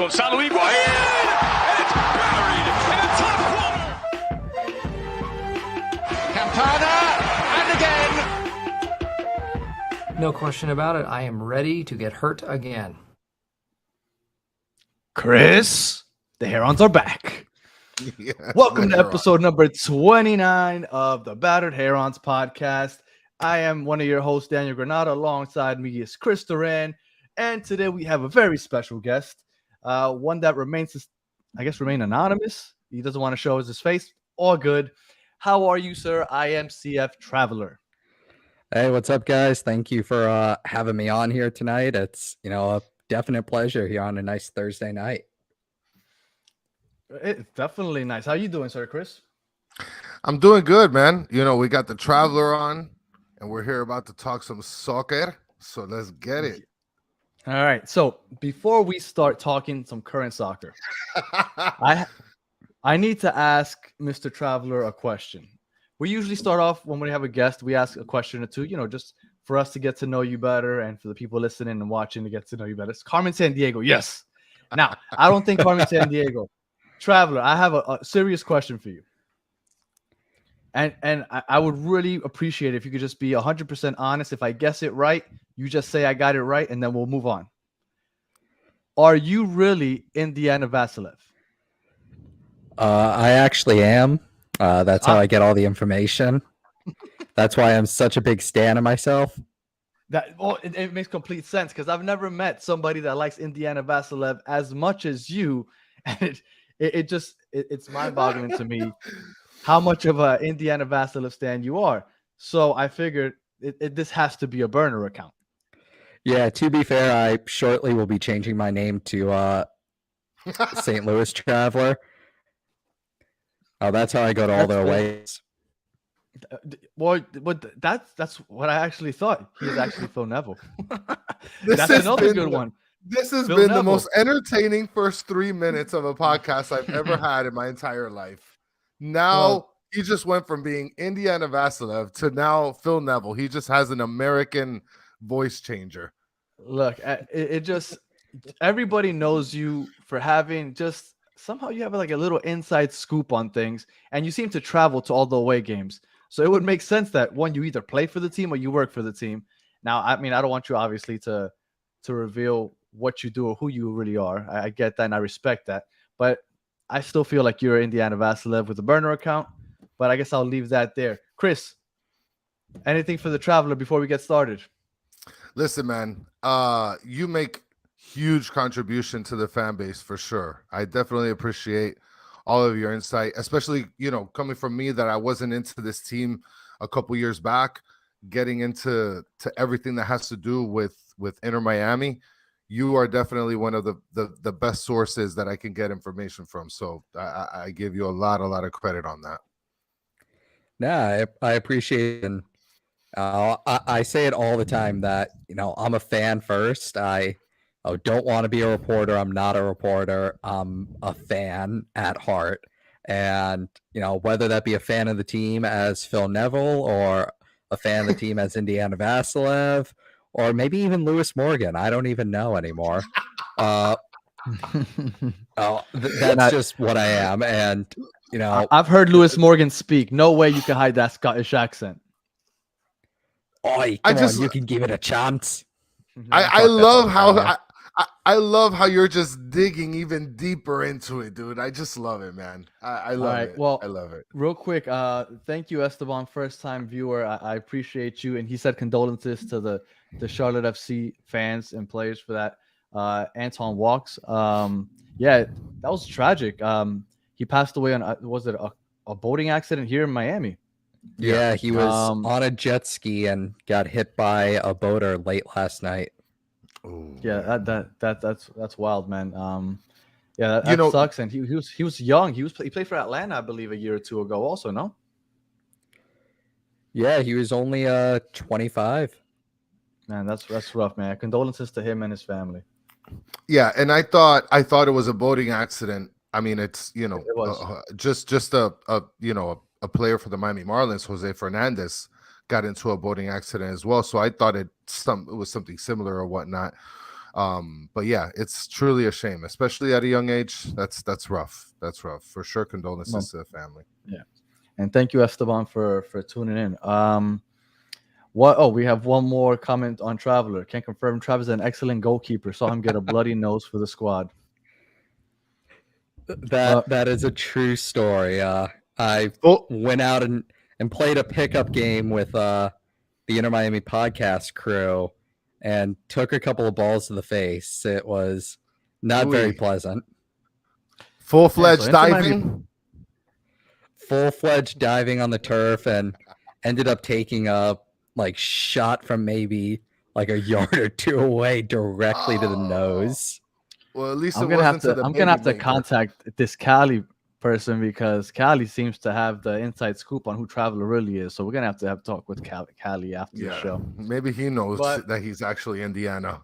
Gonzalo Higuain, and it's buried in the top corner. Campana, and again. No question about it. I am ready to get hurt again. Chris, the Herons are back. Yeah, Welcome to episode number 29 of the Battered Herons podcast. I am one of your hosts, Daniel Granada. Alongside me is Chris Duran. And today we have a very special guest, one that remain anonymous. He doesn't want to show us his face. All good. How are you, sir? IMCF Traveler. Hey, what's up, guys? Thank you for having me on here tonight. It's, a definite pleasure here on a nice Thursday night. It's definitely nice. How you doing, sir, Chris? I'm doing good, man. We got the Traveler on, and we're here about to talk some soccer. So let's get it. All right. So before we start talking some current soccer, I need to ask Mr. Traveler a question. We usually start off when we have a guest. We ask a question or two, just for us to get to know you better and for the people listening and watching to get to know you better. It's Carmen Sandiego. Yes. Now, I don't think Carmen Sandiego. Traveler, I have a serious question for you. And I would really appreciate it if you could just be 100% honest. If I guess it right, you just say I got it right, and then we'll move on. Are you really Indiana Vasilev? I actually am. That's how I get all the information. That's why I'm such a big stan of myself. It makes complete sense because I've never met somebody that likes Indiana Vasilev as much as you, and it's mind-boggling to me how much of a Indiana Vasilev stan you are. So I figured this has to be a burner account. Yeah, to be fair, I shortly will be changing my name to St. Louis Traveler. Oh, that's how I go to all their ways. Well, that's what I actually thought. He is actually Phil Neville. That's another good one. This has Phil been Neville. the most entertaining first 3 minutes of a podcast I've ever had in my entire life. Now he just went from being Indiana Vasilev to now Phil Neville. He just has an American voice changer. Look, it just everybody knows you for having just somehow you have like a little inside scoop on things, and you seem to travel to all the away games. So it would make sense that one, you either play for the team or you work for the team. Now, I mean, I don't want you obviously to reveal what you do or who you really are. I get that and I respect that, but I still feel like you're Indiana Vasilev with a burner account. But I guess I'll leave that there. Chris, anything for the Traveler before we get started? Listen, man, you make huge contribution to the fan base for sure. I definitely appreciate all of your insight, especially, coming from me that I wasn't into this team a couple years back, getting into everything that has to do with Inter Miami. You are definitely one of the best sources that I can get information from. So I give you a lot of credit on that. Yeah, I appreciate it. And I say it all the time that, I'm a fan first. I don't want to be a reporter. I'm not a reporter. I'm a fan at heart. And, whether that be a fan of the team as Phil Neville or a fan of the team as Indiana Vasilev or maybe even Lewis Morgan. I don't even know anymore. That's just what I am. And, I've heard Lewis Morgan speak. No way you can hide that Scottish accent. Come on, you can give it a chance. I love how I love how you're just digging even deeper into it, dude. I just love it, man. I love it. Well, I love it. Real quick, thank you, Esteban, first-time viewer. I appreciate you. And he said condolences to the Charlotte FC fans and players for that. Anton Walks. Yeah, that was tragic. He passed away on, was it a boating accident here in Miami? Yeah, he was on a jet ski and got hit by a boater late last night. Ooh. Yeah, that's wild, man. Yeah, that sucks. And he was young. He played for Atlanta, I believe, a year or two ago. Also, no. Yeah, he was only 25. Man, that's rough, man. Condolences to him and his family. Yeah, and I thought it was a boating accident. I mean, it's it was. just a player for the Miami Marlins, Jose Fernandez, got into a boating accident as well. So I thought it was something similar or whatnot. But yeah, it's truly a shame, especially at a young age. That's rough. That's rough for sure. Condolences to the family. Yeah, and thank you, Esteban, for tuning in. What? Oh, we have one more comment on Traveler. Can confirm Travis is an excellent goalkeeper. Saw him get a bloody nose for the squad. That is a true story. I went out and played a pickup game with the Inter Miami podcast crew and took a couple of balls to the face. It was not very pleasant. Full-fledged so diving. Full-fledged diving on the turf, and ended up taking a shot from maybe like a yard or two away directly to the nose. Well, at least I'm gonna have to contact this Cali person because Cali seems to have the inside scoop on who Traveler really is. So we're gonna have to have talk with Cali after the show. Maybe he knows that he's actually Indiana.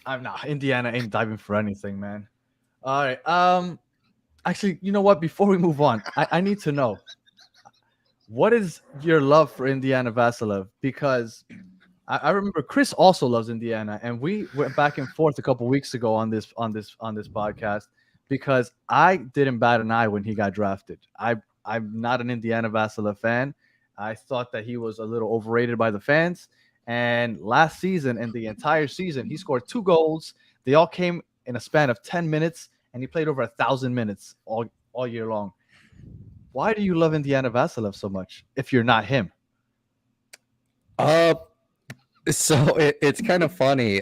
I'm not. Indiana ain't diving for anything, man. All right. Actually, you know what? Before we move on, I need to know, what is your love for Indiana Vasilev? Because I remember Chris also loves Indiana, and we went back and forth a couple weeks ago on this podcast because I didn't bat an eye when he got drafted. I'm not an Indiana Vasilev fan. I thought that he was a little overrated by the fans. And last season and the entire season, he scored 2 goals. They all came in a span of 10 minutes, and he played over 1,000 minutes all year long. Why do you love Indiana Vasilev so much if you're not him? So it's kind of funny.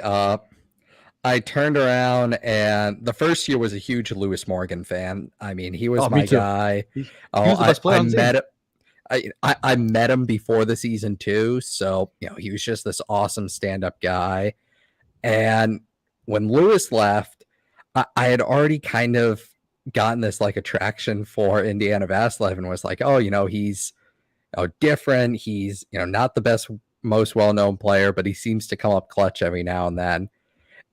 I turned around, and the first year was a huge Lewis Morgan fan. I mean, he was my guy. He was the best player on the team. I met him before the season too, so he was just this awesome stand-up guy. And when Lewis left, I had already kind of gotten this attraction for Indiana Vasilev, and was like, oh, he's different. He's not the best, most well-known player, but he seems to come up clutch every now and then.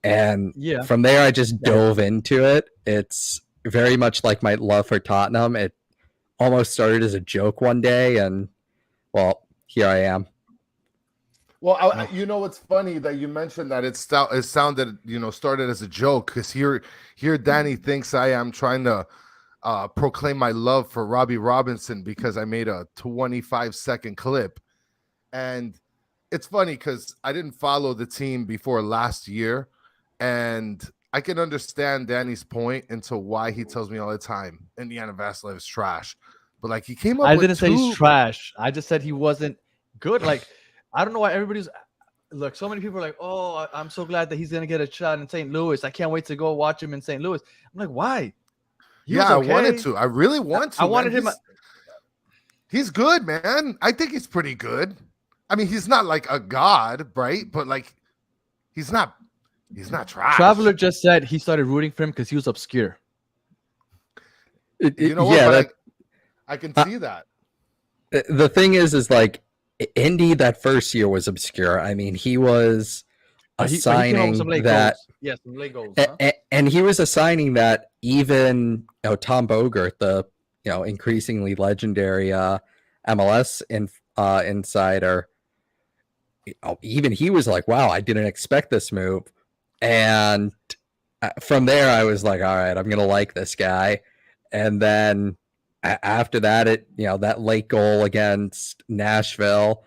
And from there, I just dove into it. It's very much like my love for Tottenham. It almost started as a joke one day, and well, here I am. Well, it's funny that you mentioned that it sounded, started as a joke, because here Danny thinks I am trying to proclaim my love for Robbie Robinson because I made a 25-second clip. And it's funny because I didn't follow the team before last year, and I can understand Danny's point into why he tells me all the time Indiana Vasilev is trash. But he came up I with didn't say he's trash. I just said he wasn't good. I don't know why everybody's so many people are like, oh, I'm so glad that he's gonna get a shot in St. Louis. I can't wait to go watch him in St. Louis. I'm like, why? I wanted to. I really want to. I wanted him. He's good, man. I think he's pretty good. I mean, he's not like a god, right? But he's not trash. Traveler just said he started rooting for him because he was obscure. You know what? Yeah, I can see that. The thing is Indy that first year was obscure. I mean, he was assigning that. Yes, some late goals. And he was assigning that even Tom Bogert, the increasingly legendary MLS insider, even he was like, wow, I didn't expect this move. And from there, I was like, all right, I'm gonna like this guy. And then after that, that late goal against Nashville,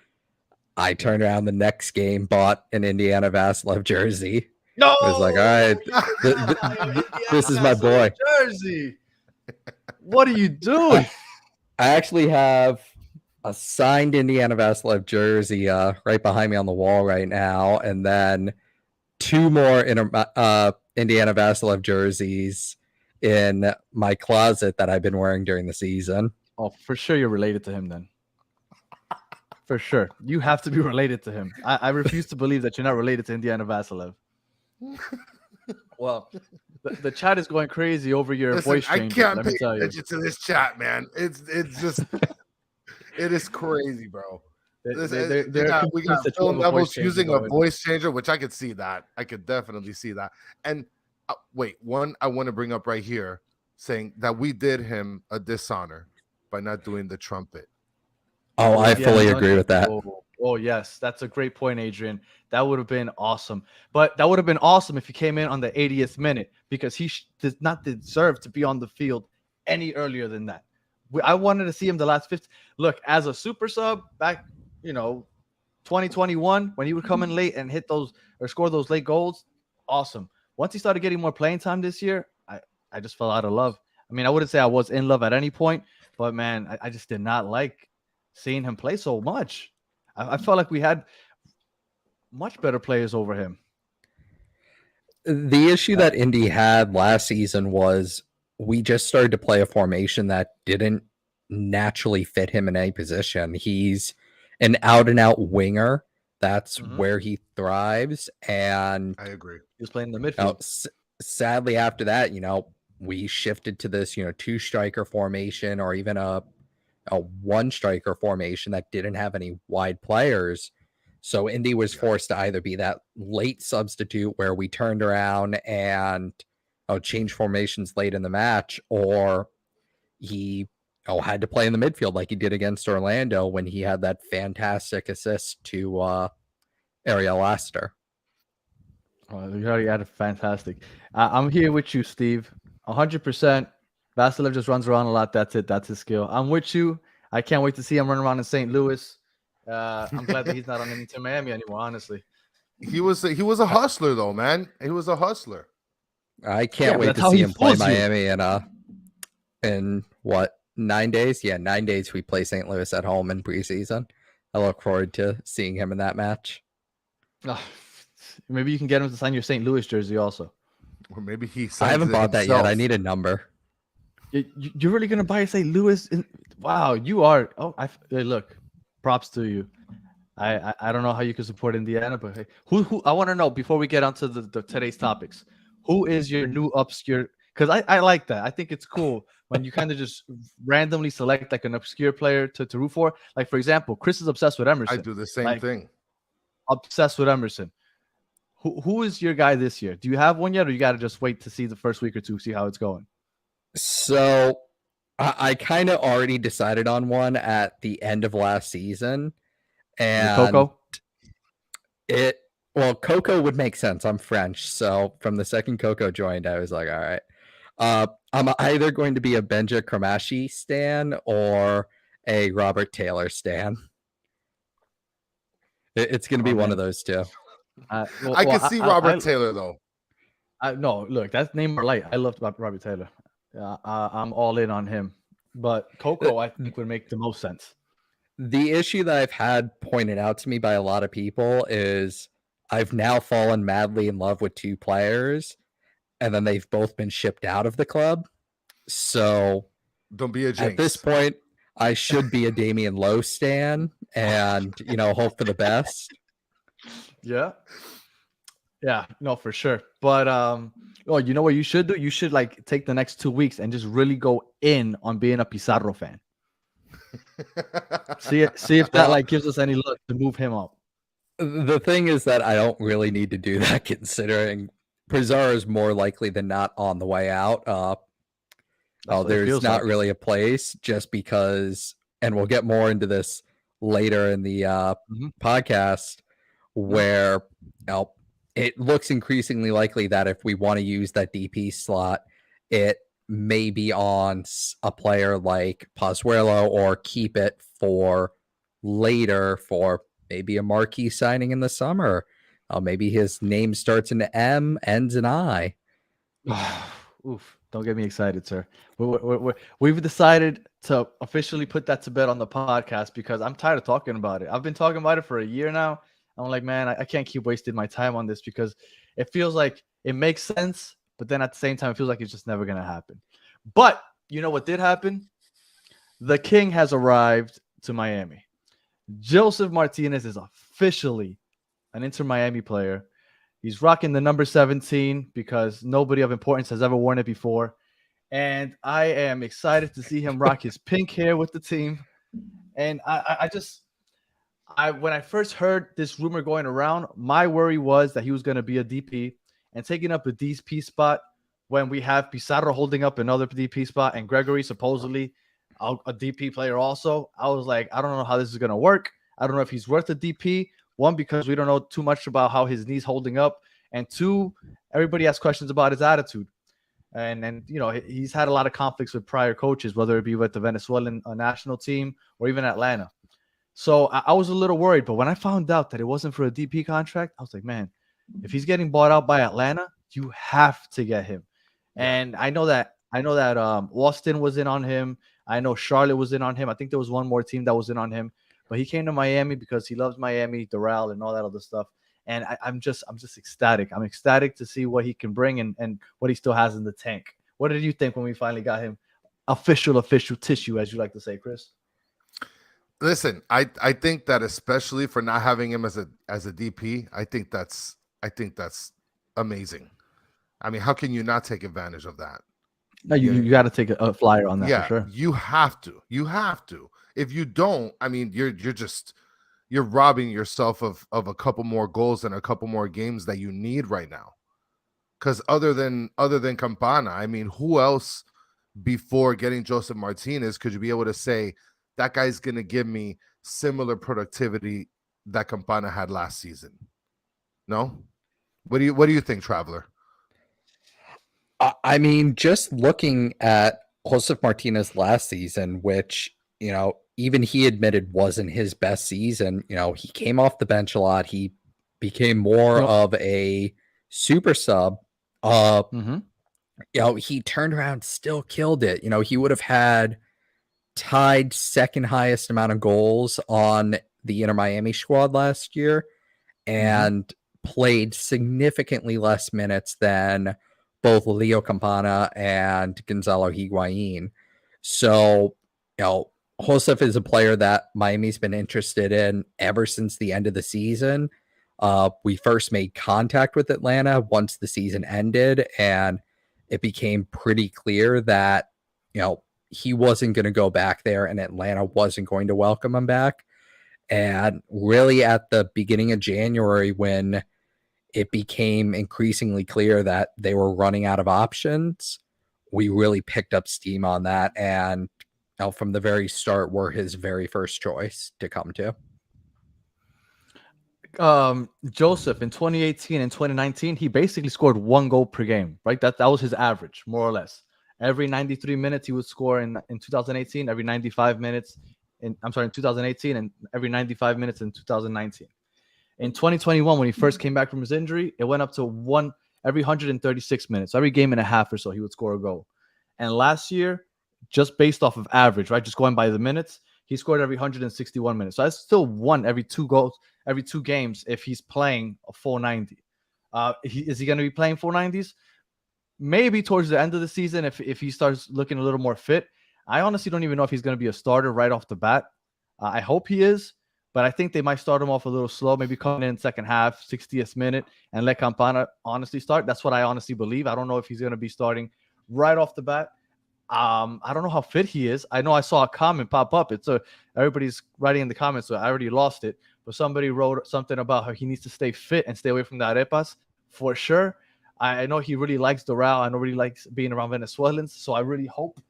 I turned around the next game, bought an Indiana Vasilev jersey. No, I was like, all right, this is my boy. Jersey. What are you doing? I actually have a signed Indiana Vasilev jersey right behind me on the wall right now, and then 2 more Indiana Vasilev jerseys in my closet that I've been wearing during the season. Oh, for sure you're related to him then. For sure. You have to be related to him. I refuse to believe that you're not related to Indiana Vasilev. Well, the chat is going crazy over your voice change. I can't pay attention to this chat, man. It's just it is crazy, bro. We got Phil Neville's using a voice changer, which I could see that. I could definitely see that. And wait, one I want to bring up right here, saying that we did him a dishonor by not doing the trumpet. Oh, I fully agree with that. Oh, yes. That's a great point, Adrian. That would have been awesome. But that would have been awesome if he came in on the 80th minute because he does not deserve to be on the field any earlier than that. I wanted to see him the last 50. Look, as a super sub back, 2021, when he would come in late and hit those or score those late goals, awesome. Once he started getting more playing time this year, I just fell out of love. I mean, I wouldn't say I was in love at any point, but man, I just did not like seeing him play so much. I felt like we had much better players over him. The issue that Indy had last season was we just started to play a formation that didn't naturally fit him in any position. He's an out-and-out winger. That's where he thrives. And I agree. He was playing in the midfield. Sadly, after that, we shifted to this, two-striker formation or even a one-striker formation that didn't have any wide players. So Indy was forced to either be that late substitute where we turned around and changed formations late in the match, or he had to play in the midfield like he did against Orlando when he had that fantastic assist to Ariel Laster. You already added fantastic. I'm here with you, Steve. 100%. Vasilev just runs around a lot. That's it. That's his skill. I'm with you. I can't wait to see him run around in St. Louis. I'm glad that he's not on Inter Miami anymore, honestly. He was a hustler, though, man. He was a hustler. I can't wait to see him play Miami in what, 9 days? Yeah, 9 days we play St. Louis at home in preseason. I look forward to seeing him in that match. Maybe you can get him to sign your St. Louis jersey also. Or maybe he I haven't bought that yet. I need a number. You're really going to buy a St. Louis? Wow, you are. Oh, look, props to you. I don't know how you can support Indiana, but hey, who I want to know before we get onto the today's topics. Who is your new obscure? Because I like that. I think it's cool when you kind of just randomly select like an obscure player to root for. Like, for example, Chris is obsessed with Emerson. I do the same thing. Obsessed with Emerson. Who is your guy this year? Do you have one yet, or you got to just wait to see the first week or two, see how it's going? So I kind of already decided on one at the end of last season. And Coco? Coco would make sense. I'm French. So from the second Coco joined, I was like, all right. I'm either going to be a Benja Kramashi stan or a Robert Taylor stan. It's going to be one of those two. I can see Robert Taylor, though. No, look, that's Neymar light. I love Robert Taylor. I'm all in on him. But Coco, I think, would make the most sense. The issue that I've had pointed out to me by a lot of people is I've now fallen madly in love with two players, and then they've both been shipped out of the club. So don't be a jinx. At this point, I should be a Damian Lowe stan and, hope for the best. Yeah. Yeah, no, for sure. But you know what you should do? You should take the next 2 weeks and just really go in on being a Pizarro fan. see if that gives us any luck to move him up. The thing is that I don't really need to do that, considering Pizarro is more likely than not on the way out. There's not really a place, just because, and we'll get more into this later in the podcast, where it looks increasingly likely that if we want to use that DP slot, it may be on a player like Pozuelo, or keep it for later for maybe a marquee signing in the summer. Maybe his name starts in M, ends in I. Oof. Don't get me excited, sir. We've decided to officially put that to bed on the podcast because I'm tired of talking about it. I've been talking about it for a year now. I'm like, man, I can't keep wasting my time on this because it feels like it makes sense, but then at the same time, it feels like it's just never going to happen. But you know what did happen? The King has arrived to Miami. Josef Martinez is officially an Inter Miami player. He's rocking the number 17 because nobody of importance has ever worn it before. And I am excited to see him rock his pink hair with the team. And when I first heard this rumor going around, my worry was that he was going to be a DP and taking up a DP spot when we have Pizarro holding up another DP spot and Gregory supposedly a DP player also. I was like, I don't know how this is going to work. I don't know if he's worth a DP. One, because we don't know too much about how his knee's holding up. And two, everybody has questions about his attitude. And you know, he's had a lot of conflicts with prior coaches, whether it be with the Venezuelan national team or even Atlanta. So I was a little worried. But when I found out that it wasn't for a DP contract, I was like, man, if he's getting bought out by Atlanta, you have to get him. Yeah. And I know that Austin was in on him. I know Charlotte was in on him. I think there was one more team that was in on him, but he came to Miami because he loves Miami, Doral, and all that other stuff. And I'm just ecstatic. I'm ecstatic to see what he can bring and what he still has in the tank. What did you think when we finally got him official tissue, as you like to say, Chris? Listen, I think that especially for not having him as a DP, I think that's amazing. I mean, how can you not take advantage of that? No, you got to take a flyer on that for sure. You have to. If you don't, I mean, you're robbing yourself of a couple more goals and a couple more games that you need right now. Because other than Campana, I mean, who else before getting Josef Martinez could you be able to say that guy's going to give me similar productivity that Campana had last season? No? What do you think, Traveler? I mean, just looking at Josef Martinez last season, which, you know, even he admitted wasn't his best season. You know, he came off the bench a lot. He became more of a super sub. You know, he turned around, still killed it. You know, he would have had tied second highest amount of goals on the Inter Miami squad last year and played significantly less minutes than both Leo Campana and Gonzalo Higuain. So, you know, Josef is a player that Miami's been interested in ever since the end of the season. We first made contact with Atlanta once the season ended, and it became pretty clear that, you know, he wasn't going to go back there and Atlanta wasn't going to welcome him back. And really at the beginning of January, when it became increasingly clear that they were running out of options, we really picked up steam on that. And you know, from the very start, were his very first choice to come to. Josef in 2018 and 2019, he basically scored 1 goal per game, right? That was his average, more or less. Every 93 minutes he would score in 2018, every 95 minutes in 2018, and every 95 minutes in 2019. In 2021, when he first came back from his injury, it went up to 1 every 136 minutes. So every game and a half or so, he would score a goal. And last year, just based off of average, right? Just going by the minutes, he scored every 161 minutes. So that's still 1 every 2 goals, every 2 games if he's playing a full 90. Is he going to be playing full 90s? Maybe towards the end of the season if he starts looking a little more fit. I honestly don't even know if he's going to be a starter right off the bat. I hope he is, but I think they might start him off a little slow, maybe coming in second half, 60th minute, and let Campana honestly start. That's what I honestly believe. I don't know if he's going to be starting right off the bat. I don't know how fit he is. I know I saw a comment pop up. Everybody's writing in the comments, so I already lost it. But somebody wrote something about how he needs to stay fit and stay away from the arepas for sure. I know he really likes Doral. I know really likes being around Venezuelans. So I really hope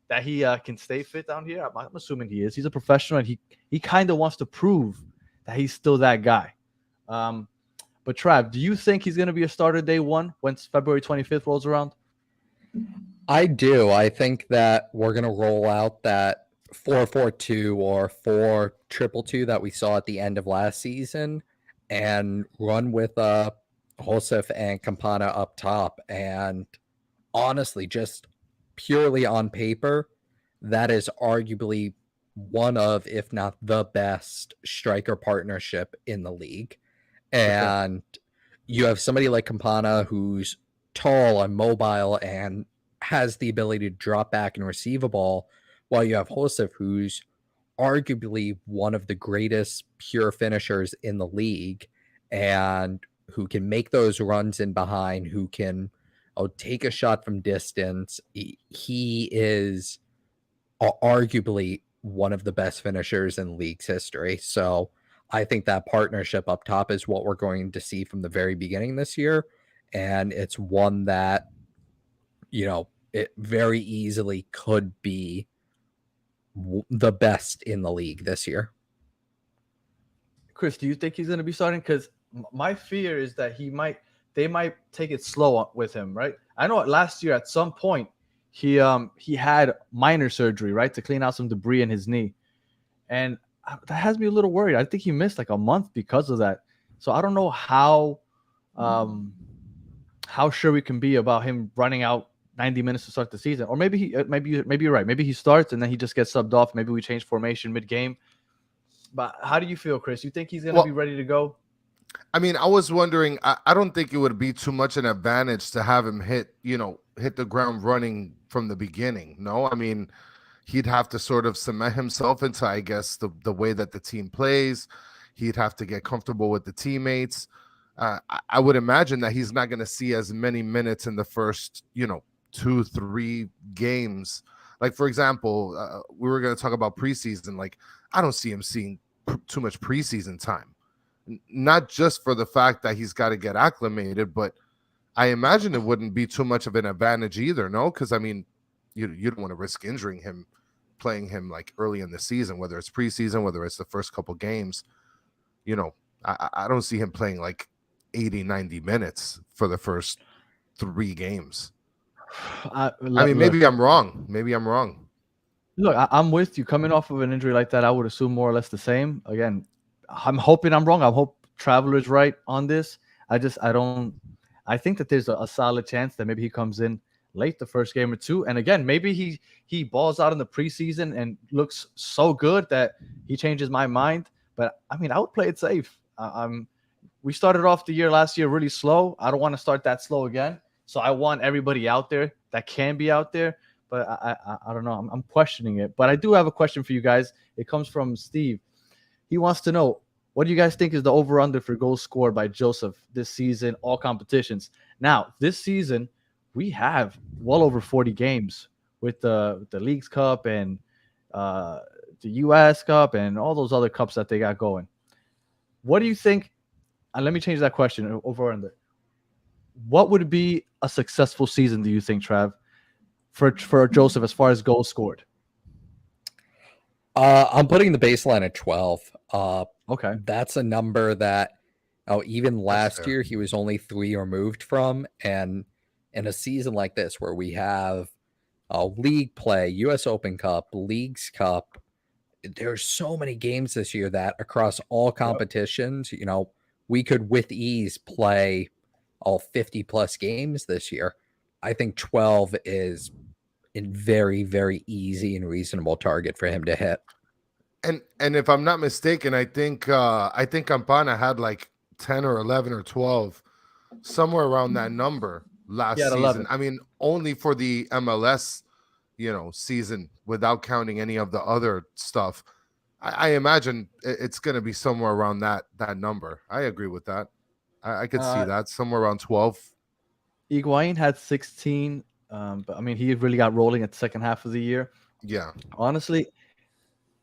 that he can stay fit down here. I'm assuming he is. He's a professional, and he kind of wants to prove that he's still that guy. But Trav, do you think he's going to be a starter day one once February 25th rolls around? I do. I think that we're going to roll out that 4-4-2 or 4-2-2 that we saw at the end of last season and run with Josef and Campana up top. And honestly, just purely on paper, that is arguably one of, if not the best striker partnership in the league. And you have somebody like Campana who's tall and mobile and has the ability to drop back and receive a ball, while you have Josef, who's arguably one of the greatest pure finishers in the league and who can make those runs in behind, who can take a shot from distance. He is arguably one of the best finishers in the league's history. So I think that partnership up top is what we're going to see from the very beginning this year. And it's one that, you know, it very easily could be the best in the league this year. Chris, do you think he's going to be starting? Because my fear is that they might take it slow with him, right? I know last year at some point he had minor surgery, right, to clean out some debris in his knee, and that has me a little worried. I think he missed like a month because of that. So I don't know how sure we can be about him running out 90 minutes to start the season. Or maybe you're right. Maybe he starts and then he just gets subbed off. Maybe we change formation mid-game. But how do you feel, Chris? You think he's going to be ready to go? I mean, I was wondering, I don't think it would be too much an advantage to have him hit the ground running from the beginning. No, I mean, he'd have to sort of cement himself into, I guess, the way that the team plays. He'd have to get comfortable with the teammates. I would imagine that he's not going to see as many minutes in the first, 2-3 games. Like, for example, we were going to talk about preseason. Like, I don't see him seeing too much preseason time. Not just for the fact that he's got to get acclimated, but I imagine it wouldn't be too much of an advantage either, no? Because, I mean, you don't want to risk injuring him, playing him like early in the season, whether it's preseason, whether it's the first couple games. I don't see him playing like 80, 90 minutes for the first 3 games. Maybe I'm wrong. Look, I'm with you. Coming off of an injury like that, I would assume more or less the same. Again, I'm hoping I'm wrong. I hope Traveler's right on this. I think that there's a solid chance that maybe he comes in late the first game or two. And again, maybe he balls out in the preseason and looks so good that he changes my mind. But I mean, I would play it safe. We started off the year last year really slow. I don't want to start that slow again. So I want everybody out there that can be out there. But I don't know. I'm questioning it. But I do have a question for you guys. It comes from Steve. He wants to know, what do you guys think is the over-under for goals scored by Josef this season, all competitions? Now, this season, we have well over 40 games with the Leagues Cup and the U.S. Cup and all those other cups that they got going. What do you think? And let me change that question over-under. What would be a successful season, do you think, Trav, for Josef as far as goals scored? I'm putting the baseline at 12. Okay. That's a number that even last year he was only 3 removed from. And in a season like this where we have league play, US Open Cup, Leagues Cup, there's so many games this year that across all competitions, we could with ease play all 50 plus games this year. I think 12 is a very, very easy and reasonable target for him to hit. And if I'm not mistaken, I think Campana had like 10 or 11 or 12, somewhere around that number last season. 11. I mean, only for the MLS, season, without counting any of the other stuff. I imagine it's going to be somewhere around that number. I agree with that. I could see that somewhere around 12. Higuain had 16, but I mean, he really got rolling at the second half of the year. Yeah. Honestly,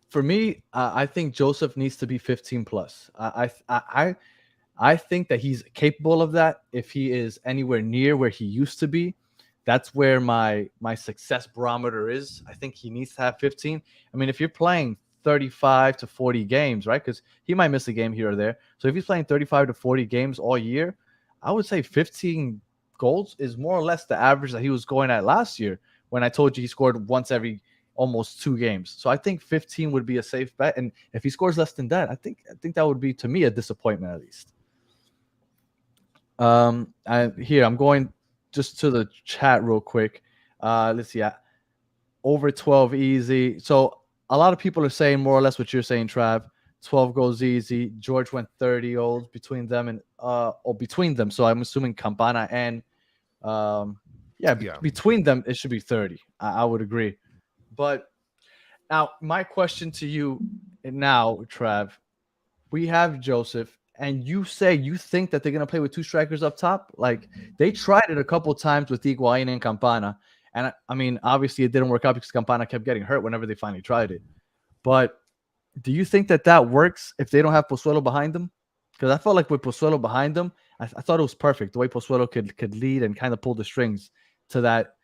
for me, I think Josef needs to be 15 plus. I think that he's capable of that if he is anywhere near where he used to be. That's where my success barometer is. I think he needs to have 15. I mean, if you're playing 35 to 40 games, right? Because he might miss a game here or there. So if he's playing 35 to 40 games all year, I would say 15 goals is more or less the average that he was going at last year when I told you he scored once every almost 2 games. So I think 15 would be a safe bet. And if he scores less than that, I think that would be, to me, a disappointment at least. I'm going just to the chat real quick. Let's see. Over 12 easy. So a lot of people are saying more or less what you're saying, Trav. 12 goes easy. George went 30 goals between them and between them. So I'm assuming Campana and between them it should be 30. I would agree. But now my question to you now, Trav, we have Josef, and you say you think that they're gonna play with 2 strikers up top. Like, they tried it a couple of times with Higuain and Campana. And I mean, obviously it didn't work out because Campana kept getting hurt whenever they finally tried it. But do you think that works if they don't have Pozuelo behind them? Because I felt like with Pozuelo behind them, I thought it was perfect the way Pozuelo could lead and kind of pull the strings to that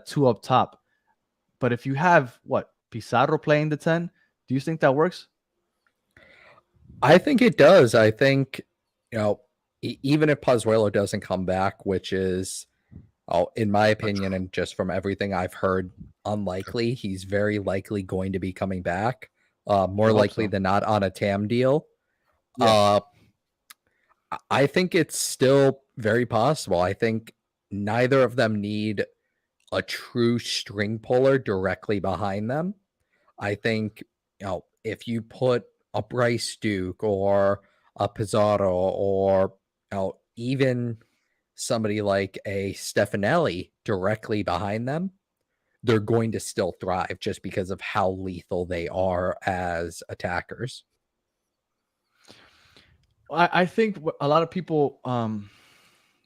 2 up top. But if you have Pizarro playing the 10, do you think that works? I think it does. I think, even if Pozuelo doesn't come back, which is, in my opinion, and just from everything I've heard, unlikely, he's very likely going to be coming back, more likely than not on a TAM deal. Yeah. I think it's still very possible. I think neither of them need a true string puller directly behind them. I think, if you put a Bryce Duke or a Pizarro or, even somebody like a Stefanelli directly behind them, they're going to still thrive just because of how lethal they are as attackers. I think a lot of people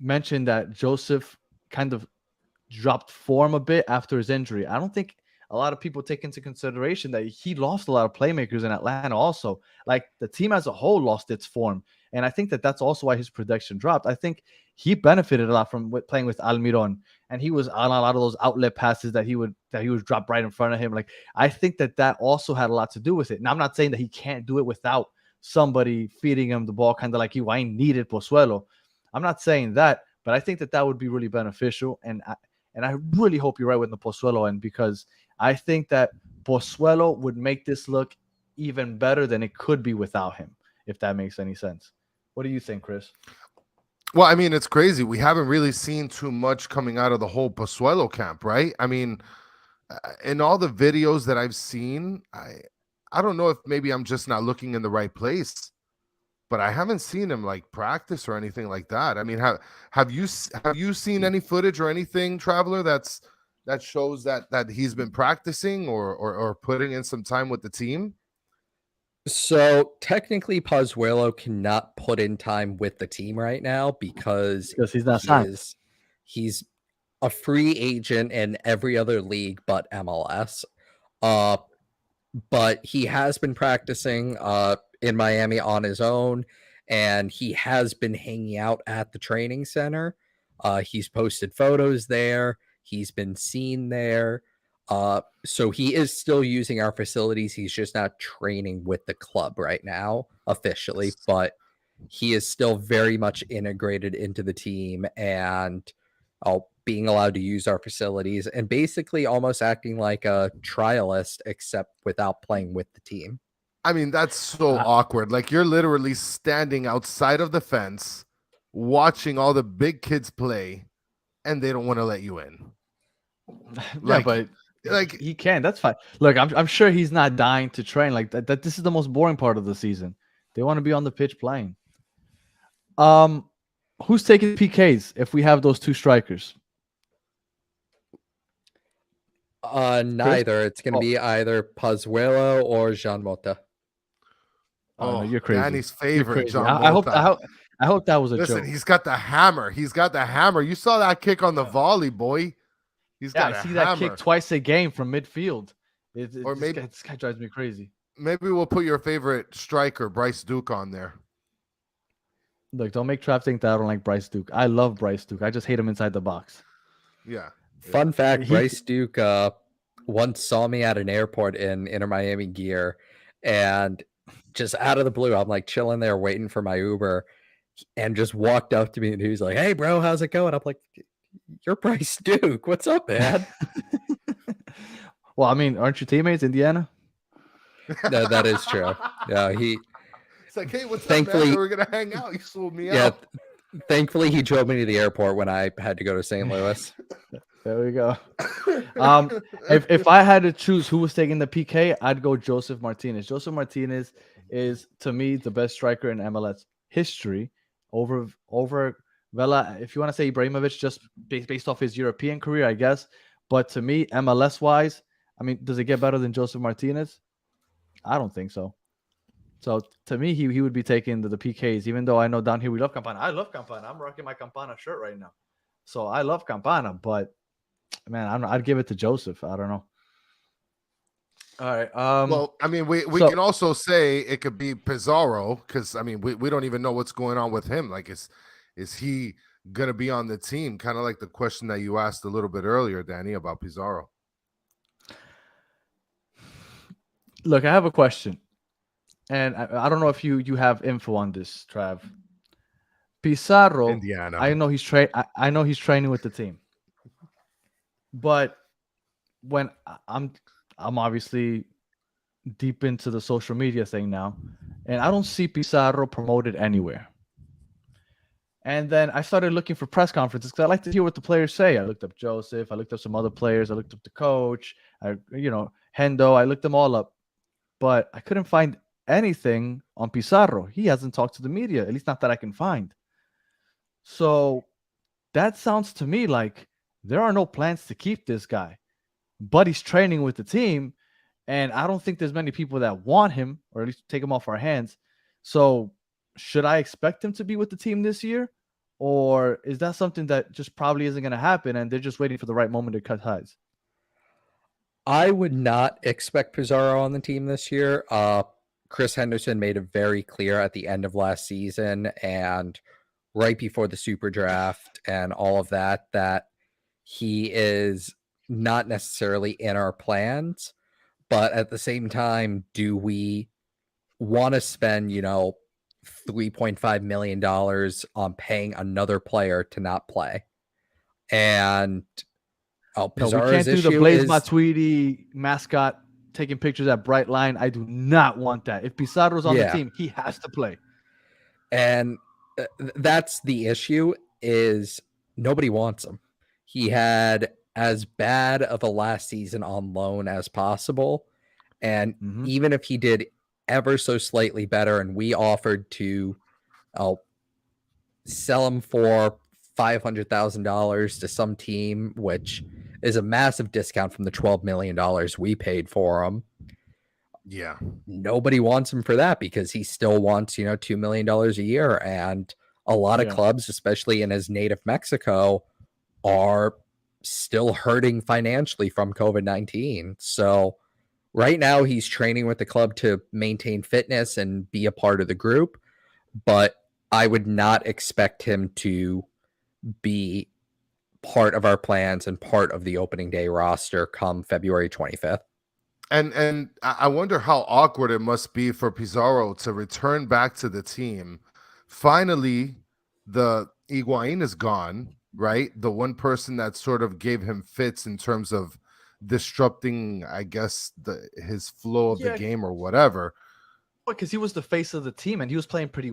mentioned that Josef kind of dropped form a bit after his injury. I don't think a lot of people take into consideration that he lost a lot of playmakers in Atlanta also. Like the team as a whole lost its form. And I think that that's also why his production dropped. I think he benefited a lot from playing with Almiron, and he was on a lot of those outlet passes that he would drop right in front of him. Like I think that also had a lot to do with it. Now I'm not saying that he can't do it without somebody feeding him the ball, kind of like he Wayne needed Pozuelo. I'm not saying that, but I think that would be really beneficial. And I really hope you're right with the Pozuelo end, because I think that Pozuelo would make this look even better than it could be without him, if that makes any sense. What do you think, Chris? Well, I mean, it's crazy. We haven't really seen too much coming out of the whole Pozuelo camp, right? I mean, in all the videos that I've seen, I don't know if maybe I'm just not looking in the right place, but I haven't seen him like practice or anything like that. I mean, have you seen any footage or anything, Traveler, that shows that he's been practicing or putting in some time with the team? So technically, Pozuelo cannot put in time with the team right now because he's not signed. He's a free agent in every other league but MLS. But he has been practicing in Miami on his own, and he has been hanging out at the training center. He's posted photos there. He's been seen there. So he is still using our facilities. He's just not training with the club right now officially, but he is still very much integrated into the team and being allowed to use our facilities and basically almost acting like a trialist, except without playing with the team. I mean, that's so awkward. Like you're literally standing outside of the fence, watching all the big kids play, and they don't want to let you in. Yeah, but like he can. That's fine. Look, I'm sure he's not dying to train like that. This is the most boring part of the season. They want to be on the pitch playing. Who's taking PKs if we have those two strikers? Neither. It's going to be either Pozuelo or Jean Mota. Oh, no, you're crazy. Danny's favorite, Jean I Mota. I hope that was a Listen, joke. he's got the hammer. He's got the hammer. You saw that kick on the volley, boy. He's got I see that kick twice a game from midfield. Or maybe this guy drives me crazy. Maybe we'll put your favorite striker, Bryce Duke, on there. Look, don't make Trav think that I don't like Bryce Duke. I love Bryce Duke. I just hate him inside the box. Yeah. Fun fact, Bryce Duke once saw me at an airport in Inter Miami gear, and just out of the blue, I'm like chilling there waiting for my Uber, and just walked up to me and he was like, "Hey bro, how's it going?" I'm like, "You're Bryce Duke. What's up, man?" Well, I mean, aren't you teammates, Indiana? No, that is true. Yeah, It's like, hey, what's up, man? We're gonna hang out. You sold me out. Thankfully, he drove me to the airport when I had to go to St. Louis. There we go. If I had to choose who was taking the PK, I'd go Josef Martinez. Josef Martinez is, to me, the best striker in MLS history over Vela. If you want to say Ibrahimovic, just based off his European career, I guess. But to me, MLS wise, I mean, does it get better than Josef Martinez? I don't think so. So to me, he would be taking the PKs, even though I know down here we love Campana. I love Campana. I'm rocking my Campana shirt right now. So I love Campana, but man, I'd give it to Josef. I don't know. All right. Well, I mean, we can also say it could be Pizarro, because I mean, we don't even know what's going on with him. Like, is he gonna be on the team? Kind of like the question that you asked a little bit earlier, Danny, about Pizarro. Look, I have a question. and I don't know if you have info on this, Trav. Pizarro, Indiana. I know he's training with the team, but when I'm obviously deep into the social media thing now, and I don't see Pizarro promoted anywhere. And then I started looking for press conferences because I like to hear what the players say. I looked up Josef, I looked up some other players, I looked up the coach, Hendo, I looked them all up, but I couldn't find anything on Pizarro. He hasn't talked to the media, at least not that I can find. So that sounds to me like there are no plans to keep this guy, but he's training with the team. And I don't think there's many people that want him, or at least take him off our hands. So should I expect him to be with the team this year? Or is that something that just probably isn't going to happen and they're just waiting for the right moment to cut ties? I would not expect Pizarro on the team this year. Chris Henderson made it very clear at the end of last season and right before the super draft and all of that, that he is not necessarily in our plans. But at the same time, do we want to spend, $3.5 million on paying another player to not play? And No, we Pizarro's can't do the issue Blaze is Matuidi mascot taking pictures at Bright Line. I do not want that. If Pizarro's on the Yeah. team, he has to play. And that's the issue, is nobody wants him. He had as bad of a last season on loan as possible. And even if he did ever so slightly better and we offered to sell him for $500,000 to some team, which is a massive discount from the $12 million we paid for him. Yeah. Nobody wants him for that because he still wants, $2 million a year. And a lot of clubs, especially in his native Mexico, are still hurting financially from COVID-19. So right now he's training with the club to maintain fitness and be a part of the group, but I would not expect him to be part of our plans and part of the opening day roster come February 25th. And I wonder how awkward it must be for Pizarro to return back to the team. Finally, the Higuain is gone, right? The one person that sort of gave him fits in terms of disrupting, I guess, his flow of the game or whatever. Because he was the face of the team and he was playing pretty,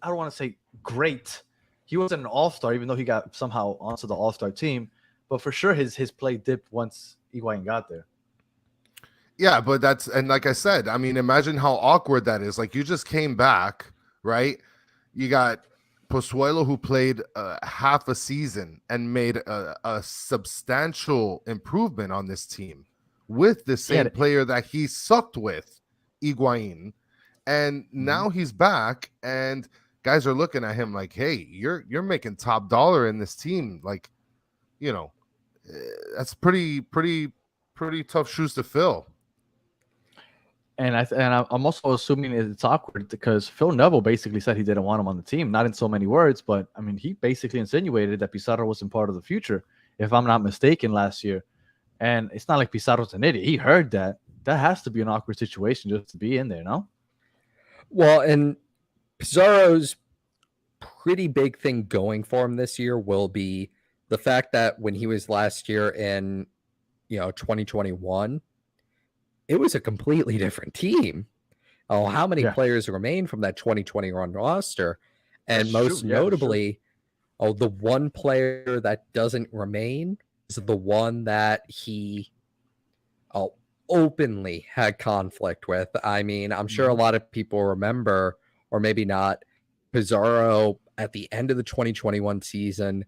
I don't want to say great. He wasn't an all-star, even though he got somehow onto the all-star team. But for sure, his play dipped once Higuain got there. Yeah, but and like I said, I mean, imagine how awkward that is. Like, you just came back, right? You got Pozuelo, who played half a season and made a substantial improvement on this team with the same player that he sucked with, Higuain. And now he's back, and guys are looking at him like, hey, you're making top dollar in this team. Like, that's pretty tough shoes to fill. And I'm also assuming it's awkward because Phil Neville basically said he didn't want him on the team. Not in so many words, but I mean, he basically insinuated that Pizarro wasn't part of the future, if I'm not mistaken, last year. And it's not like Pizarro's an idiot. He heard that. That has to be an awkward situation just to be in there, no? Well, and Pizarro's pretty big thing going for him this year will be the fact that when he was last year in, 2021, it was a completely different team. Oh, how many players remain from that 2021 roster? And most notably, the one player that doesn't remain is the one that he openly had conflict with. I mean, I'm sure a lot of people remember, or maybe not, Pizarro at the end of the 2021 season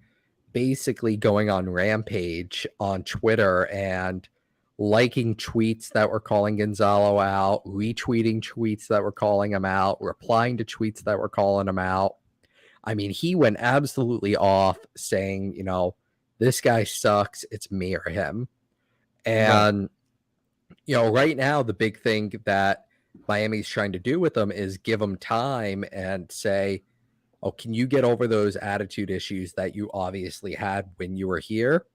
basically going on rampage on Twitter and liking tweets that were calling Gonzalo out, retweeting tweets that were calling him out, replying to tweets that were calling him out. I mean, he went absolutely off saying, this guy sucks. It's me or him. And, right now, the big thing that Miami's trying to do with him is give him time and say, oh, can you get over those attitude issues that you obviously had when you were here?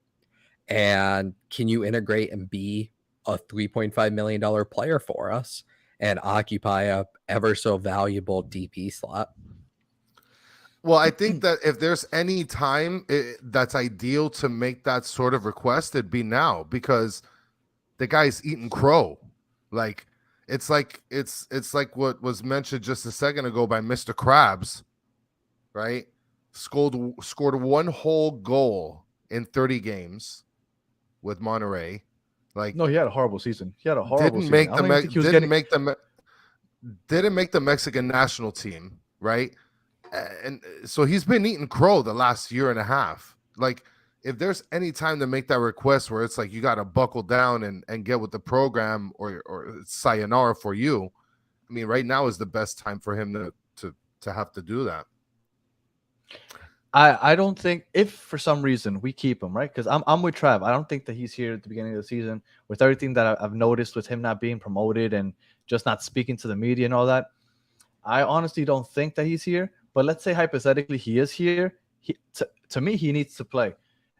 And can you integrate and be a $3.5 million player for us? and occupy a ever so valuable DP slot. Well, I think that if there's any time that's ideal to make that sort of request, it'd be now, because the guy's eating crow. Like it's like what was mentioned just a second ago by Mr. Krabs, right? Scored one whole goal in 30 games with Monterrey. Like, No, he had a horrible season. He had a horrible didn't season. make I don't even think he was getting. didn't make the Mexican national team, right? And so he's been eating crow the last year and a half. Like, if there's any time to make that request where it's like you got to buckle down and get with the program, or sayonara for you, I mean, right now is the best time for him to have to do that. I don't think, if for some reason we keep him, right? Because I'm with Trav. I don't think that he's here at the beginning of the season with everything that I've noticed with him not being promoted and just not speaking to the media and all that. I honestly don't think that he's here. But let's say hypothetically he is here. To me, he needs to play.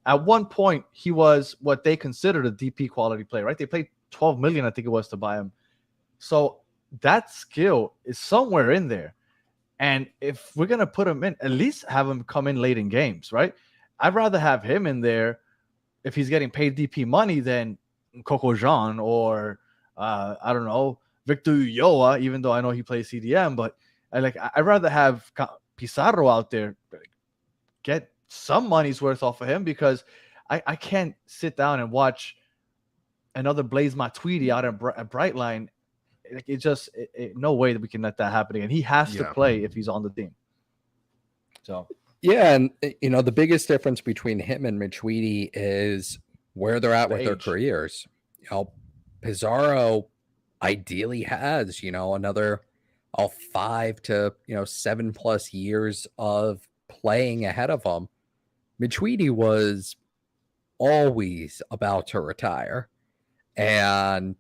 At one point, he was what they considered a DP quality player, right? They paid $12 million, I think it was, to buy him. So that skill is somewhere in there. And if we're going to put him in, at least have him come in late in games, right? I'd rather have him in there if he's getting paid DP money than Coco Jean or, I don't know, Victor Ulloa, even though I know he plays CDM. But I'd rather have Pizarro out there, get some money's worth off of him, because I can't sit down and watch another Blaise Matuidi out at Brightline. No way that we can let that happen again. He has to play if he's on the team. So yeah, and the biggest difference between him and Matuidi is where they're at with their careers. Pizarro ideally has another 5 to 7+ years of playing ahead of him. Matuidi was always about to retire, and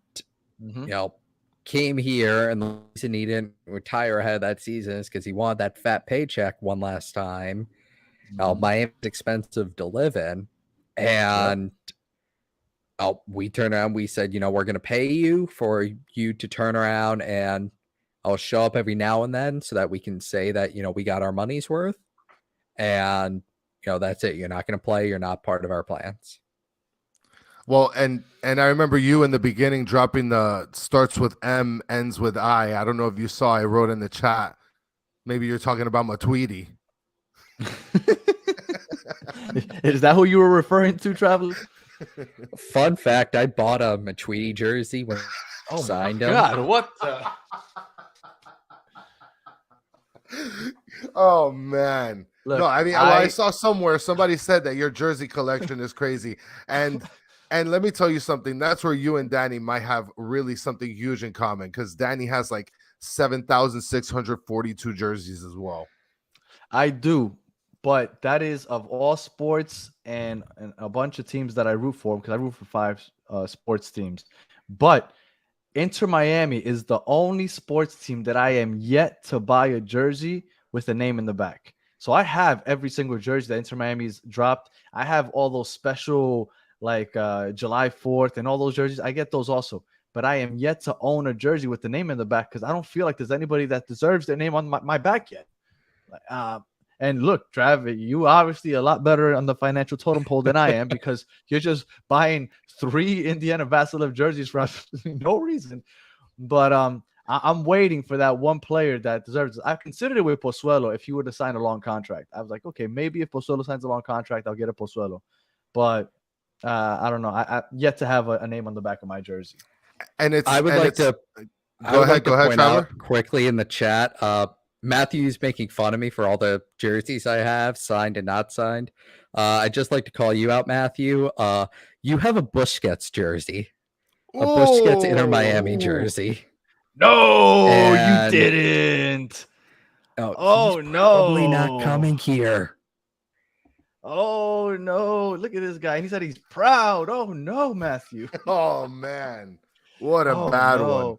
came here, and the reason he didn't retire ahead of that season is because he wanted that fat paycheck one last time. Miami's expensive to live in, and we turned around. We said, we're going to pay you for you to turn around, and I'll show up every now and then so that we can say that we got our money's worth. And that's it. You're not going to play. You're not part of our plans. Well, and I remember you in the beginning dropping the starts with M, ends with I. I don't know if you saw, I wrote in the chat. Maybe you're talking about Matuidi. Is that who you were referring to, Traveler? Fun fact, I bought a Matuidi jersey when I signed him. God, what the? Oh, man. Look, no, I mean, I saw somewhere somebody said that your jersey collection is crazy. And let me tell you something. That's where you and Danny might have really something huge in common, because Danny has like 7,642 jerseys as well. I do, but that is of all sports and a bunch of teams that I root for, because I root for 5 sports teams. But Inter Miami is the only sports team that I am yet to buy a jersey with a name in the back. So I have every single jersey that Inter Miami's dropped. I have all those special, like July 4th and all those jerseys. I get those also. But I am yet to own a jersey with the name in the back, because I don't feel like there's anybody that deserves their name on my back yet. And look, Trav, you obviously a lot better on the financial totem pole than I am, because you're just buying 3 Indiana Vassilev jerseys for no reason. But I'm waiting for that one player that deserves it. I considered it with Pozuelo if he would have signed a long contract. I was like, okay, maybe if Pozuelo signs a long contract, I'll get a Pozuelo. But I don't know. I yet to have a name on the back of my jersey. And it's I would like to go ahead, point Traveler. out quickly in the chat. Matthew's making fun of me for all the jerseys I have, signed and not signed. I'd just like to call you out, Matthew. You have a Busquets jersey, a Busquets Inter Miami jersey. No, And- you didn't. Oh He's no! Probably no. not coming here. Oh no! Look at this guy. And he said he's proud. Oh no, Matthew. Oh, man. What a Oh, bad no. one.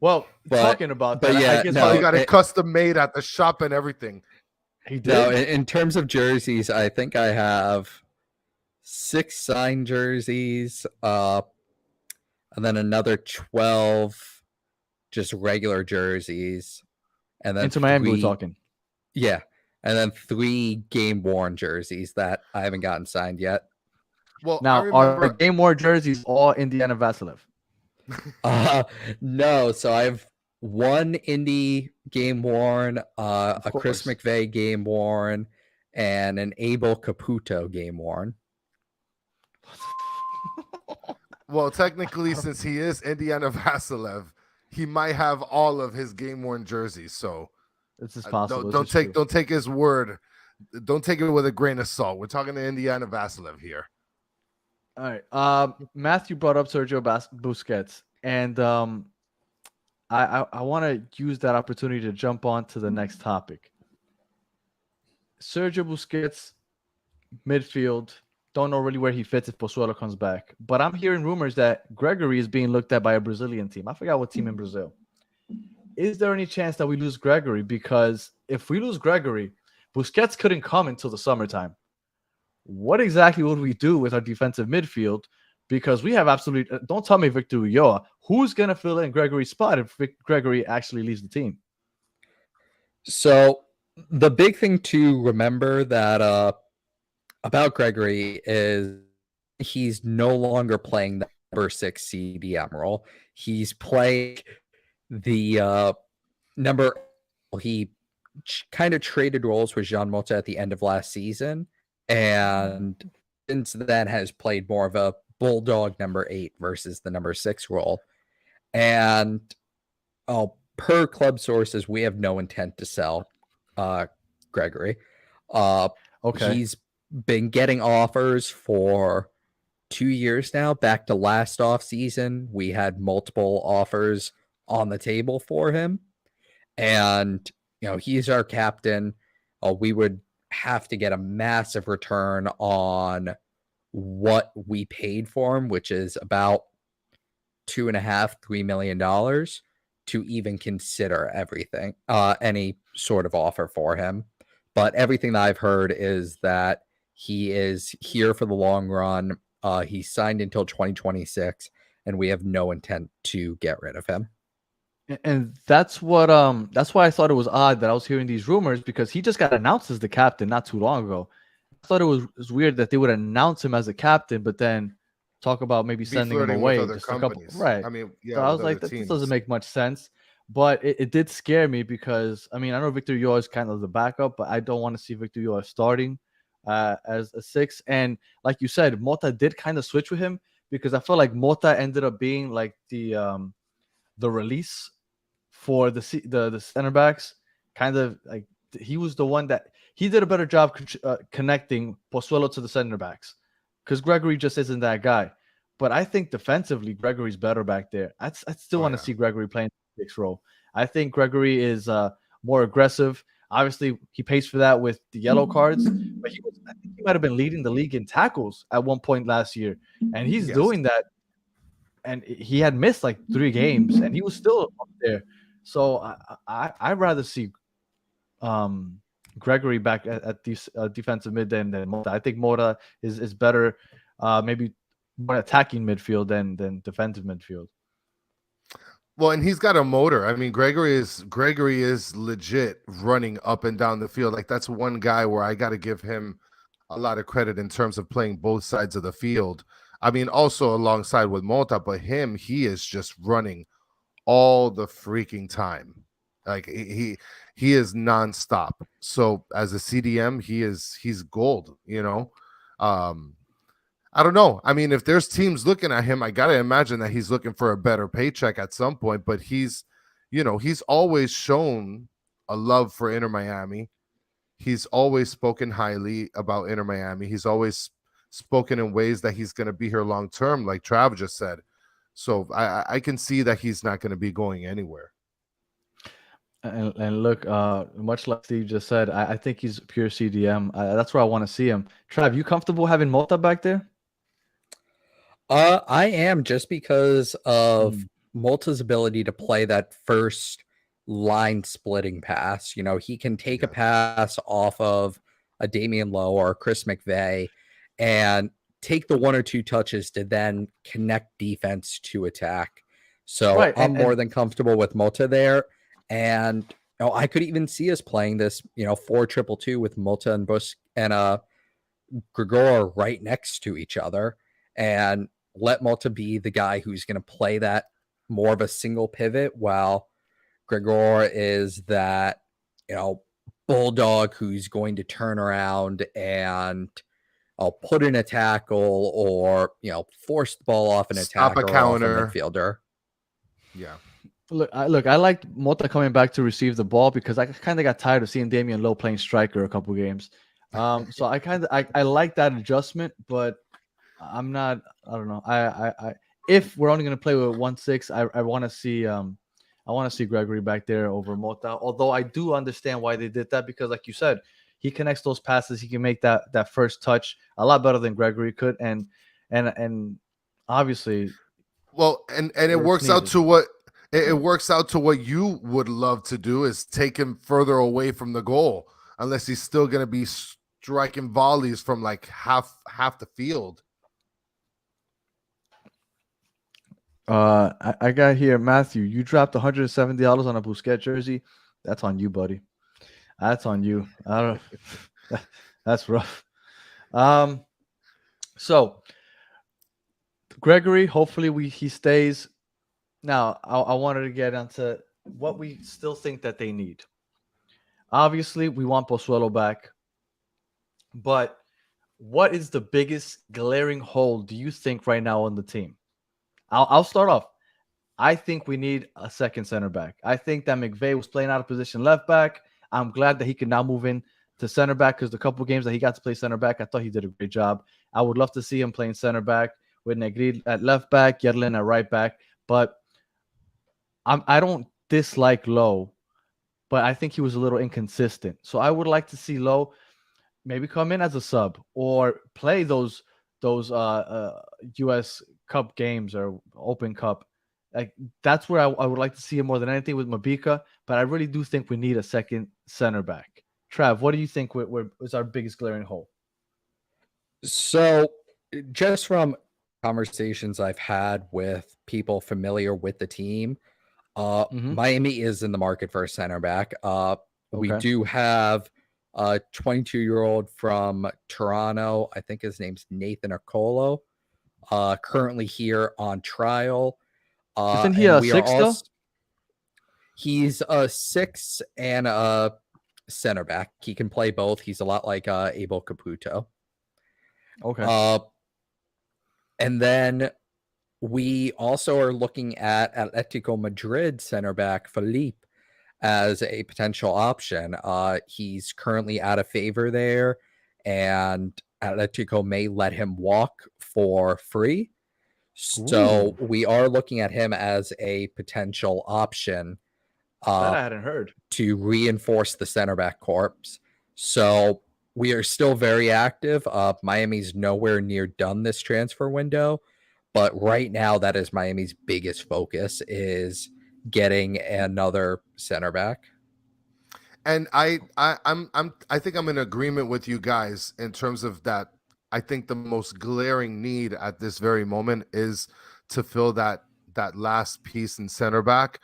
Well, But- talking about but that, yeah, I guess no, Probably got it it- custom made at the shop and everything. he did. No, in terms of jerseys, I think I have 6 signed jerseys, and then another 12 just regular jerseys, and then Into Miami, we're talking. Yeah, and then 3 game-worn jerseys that I haven't gotten signed yet. Well, I Now, remember. are game worn jerseys all Indiana Vasilev? No, so I have 1 Indy game-worn, a Chris course. McVeigh game-worn, and an Abel Caputo game-worn. Well, technically, since he is Indiana Vasilev, he might have all of his game-worn jerseys. So This is possible. don't take his word. Don't take it with a grain of salt. We're talking to Indiana Vasilev here. All right. Matthew brought up Sergio Busquets, and I want to use that opportunity to jump on to the next topic. Sergio Busquets, midfield. Don't know really where he fits if Pozuelo comes back. But I'm hearing rumors that Gregory is being looked at by a Brazilian team. I forgot what team in Brazil. Is there any chance that we lose Gregory? Because if we lose Gregory, Busquets couldn't come until the summertime. What exactly would we do with our defensive midfield? Because we have absolutely – don't tell me Victor Ulloa. Who's going to fill in Gregory's spot if Gregory actually leaves the team? So the big thing to remember that about Gregory is he's no longer playing the number 6 CDM role. He's playing the number. He kind of traded roles with Jean Mota at the end of last season, and since then has played more of a bulldog number 8 versus the number 6 role. And per club sources, we have no intent to sell Gregory. Okay. He's been getting offers for 2 years now. Back to last offseason, we had multiple offers on the table for him. And, he's our captain. We would have to get a massive return on what we paid for him, which is about $2.5-3 million to even consider everything, any sort of offer for him. But everything that I've heard is that he is here for the long run. He's signed until 2026, and we have no intent to get rid of him. And that's why I thought it was odd that I was hearing these rumors, because he just got announced as the captain not too long ago. I thought it was weird that they would announce him as a captain, but then talk about maybe sending him away. With other companies. Right. I mean, yeah. So I was like, this doesn't make much sense. But it did scare me because, I mean, I know Victor Ulloa is kind of the backup, but I don't want to see Victor Ulloa starting as a 6. And like you said, Mota did kind of switch with him, because I felt like Mota ended up being like the release for the center backs. Kind of like he was the one that he did a better job connecting Pozuelo to the center backs, because Gregory just isn't that guy. But I think defensively, Gregory's better back there. I still want to see Gregory playing the 6 role. I think Gregory is more aggressive. Obviously, he pays for that with the yellow cards. But I think he might have been leading the league in tackles at one point last year. And he's doing that. And he had missed like 3 games, and he was still up there. So I'd rather see Gregory back at these defensive mid than Mota. I think Mota is better, maybe more attacking midfield than defensive midfield. Well, and he's got a motor. I mean, Gregory is legit running up and down the field. Like, that's one guy where I got to give him a lot of credit in terms of playing both sides of the field. I mean, also alongside with Mota, but he is just running all the freaking time. Like, he is nonstop. So as a CDM, he's gold, I don't know. I mean, if there's teams looking at him, I got to imagine that he's looking for a better paycheck at some point, but he's always shown a love for Inter Miami. He's always spoken highly about Inter Miami. He's always spoken in ways that he's going to be here long term, like Trav just said. So I can see that he's not going to be going anywhere. And look, much like Steve just said, I think he's pure CDM. That's where I want to see him. Trav, you comfortable having Mota back there? I am, just because of Mota's ability to play that first line splitting pass. He can take a pass off of a Damian Lowe or a Chris McVeigh and take the 1 or 2 touches to then connect defense to attack. So Right, I'm more and than comfortable with Mota there. And I could even see us playing this, 4-2-2 with Mota and Bus and Grigor right next to each other, and let Mota be the guy who's going to play that more of a single pivot, while Grigor is that, bulldog who's going to turn around and put in a tackle or, force the ball off an Stop a attacker or off a counter. midfielder. Yeah. look, I liked Mota coming back to receive the ball because I kind of got tired of seeing Damian Lowe playing striker a couple games. So I like that adjustment, but I'm not. I don't know. If we're only going to play with 1-6, I want to see Gregory back there over Mota. Although I do understand why they did that, because like you said, he connects those passes. He can make that first touch a lot better than Gregory could, and obviously, Well, and it it's works out needed. to what it works out to what you would love to do, is take him further away from the goal, unless he's still going to be striking volleys from like half the field. I got here, Matthew. You dropped $170 on a Busquets jersey. That's on you, buddy. That's on you. I don't. That's rough. So Gregory, hopefully he stays. Now, I wanted to get onto what we still think that they need. Obviously, we want Pozuelo back, but what is the biggest glaring hole do you think right now on the team? I'll start off. I think we need a second center back. I think that McVay was playing out of position left back. I'm glad that he can now move in to center back, because the couple games that he got to play center back, I thought he did a great job. I would love to see him playing center back with Negri at left back, Yerlin at right back. But I don't dislike Lowe, but I think he was a little inconsistent. So I would like to see Lowe maybe come in as a sub or play those U.S. Cup games or Open Cup. Like, that's where I would like to see him more than anything with Mabika. But I really do think we need a second center back. Trav, what do you think is our biggest glaring hole? So, just from conversations I've had with people familiar with the team, Miami is in the market for a center back. We do have a 22-year-old from Toronto. I think his name's Nathan Okolo, currently here on trial. Isn't he a 6 still? He's a 6 and a center back. He can play both. He's a lot like Abel Caputo. Okay. And then we also are looking at Atletico Madrid center back Felipe as a potential option. He's currently out of favor there, and Atletico may let him walk for free. So we are looking at him as a potential option. That I hadn't heard. To reinforce the center back corps. So we are still very active. Miami's nowhere near done this transfer window, but right now that is Miami's biggest focus, is getting another center back. And I think I'm in agreement with you guys in terms of that. I think the most glaring need at this very moment is to fill that last piece in center back.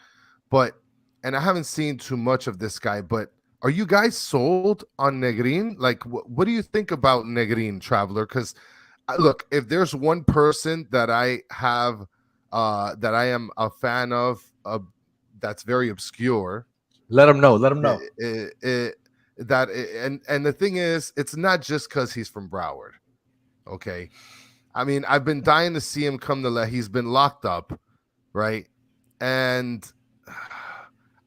And I haven't seen too much of this guy, but are you guys sold on Negrin? Like, what do you think about Negrin, Traveler? Because look, if there's one person that I have, that I am a fan of, that's very obscure. Let him know. And the thing is, it's not just because he's from Broward. Okay. I mean, I've been dying to see him come to he's been locked up, right? And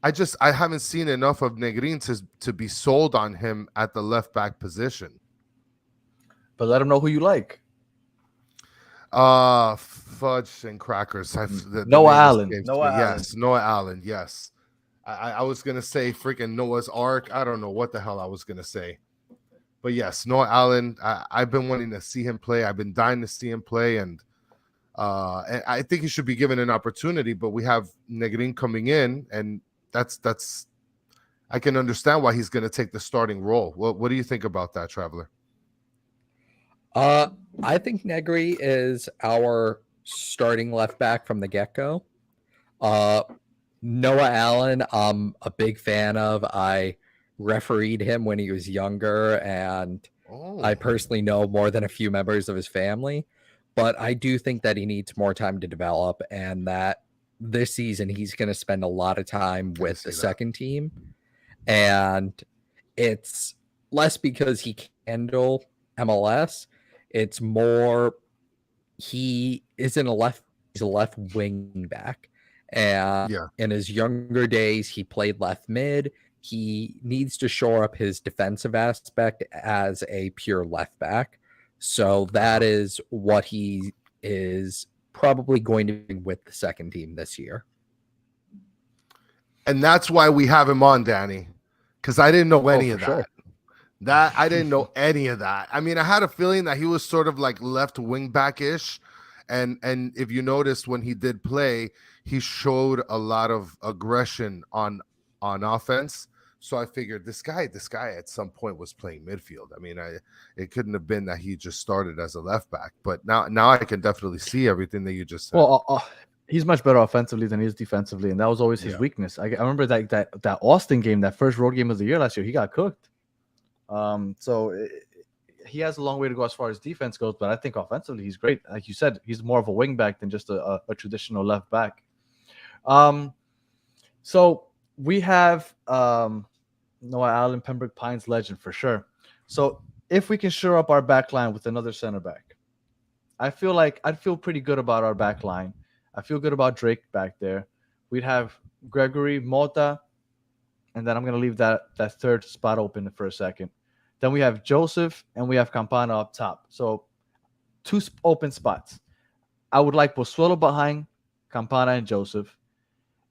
I haven't seen enough of Negrin to be sold on him at the left back position. But let him know who you like. Fudge and crackers. Noah Allen. Yes, Noah Allen. Yes. I was gonna say freaking Noah's Ark. I don't know what the hell I was gonna say. But yes, Noah Allen, I've been wanting to see him play. I've been dying to see him play, and I think he should be given an opportunity. But we have Negrin coming in, and that's I can understand why he's going to take the starting role. What do you think about that, Traveler? I think Negri is our starting left back from the get-go. Noah Allen, I'm a big fan of. I refereed him when he was younger, and I personally know more than a few members of his family. But I do think that he needs more time to develop, and that this season he's going to spend a lot of time with the second team. And it's less because he can handle MLS. It's more he isn't a left. He's a left wing back. And in his younger days, he played left mid. He needs to shore up his defensive aspect as a pure left back. So that is what he is probably going to be with the second team this year. And that's why we have him on, Danny, because I didn't know any of that. Sure. That I didn't know any of that. I mean, I had a feeling that he was sort of like left wing back-ish. And if you noticed when he did play, he showed a lot of aggression on offense. So I figured this guy at some point was playing midfield. I mean, it couldn't have been that he just started as a left back. But now I can definitely see everything that you just said. Well, he's much better offensively than he is defensively, and that was always his weakness. I remember that Austin game, that first road game of the year last year, he got cooked. He has a long way to go as far as defense goes, but I think offensively he's great. Like you said, he's more of a wing back than just a traditional left back. So we have Noah Allen, Pembroke Pines legend for sure. So if we can shore up our back line with another center back, I'd feel pretty good about our back line. I feel good about Drake back there. We'd have Gregory, Mota, and then I'm going to leave that third spot open for a second. Then we have Josef, and we have Campana up top. So 2 open spots. I would like Pozuelo behind Campana and Josef.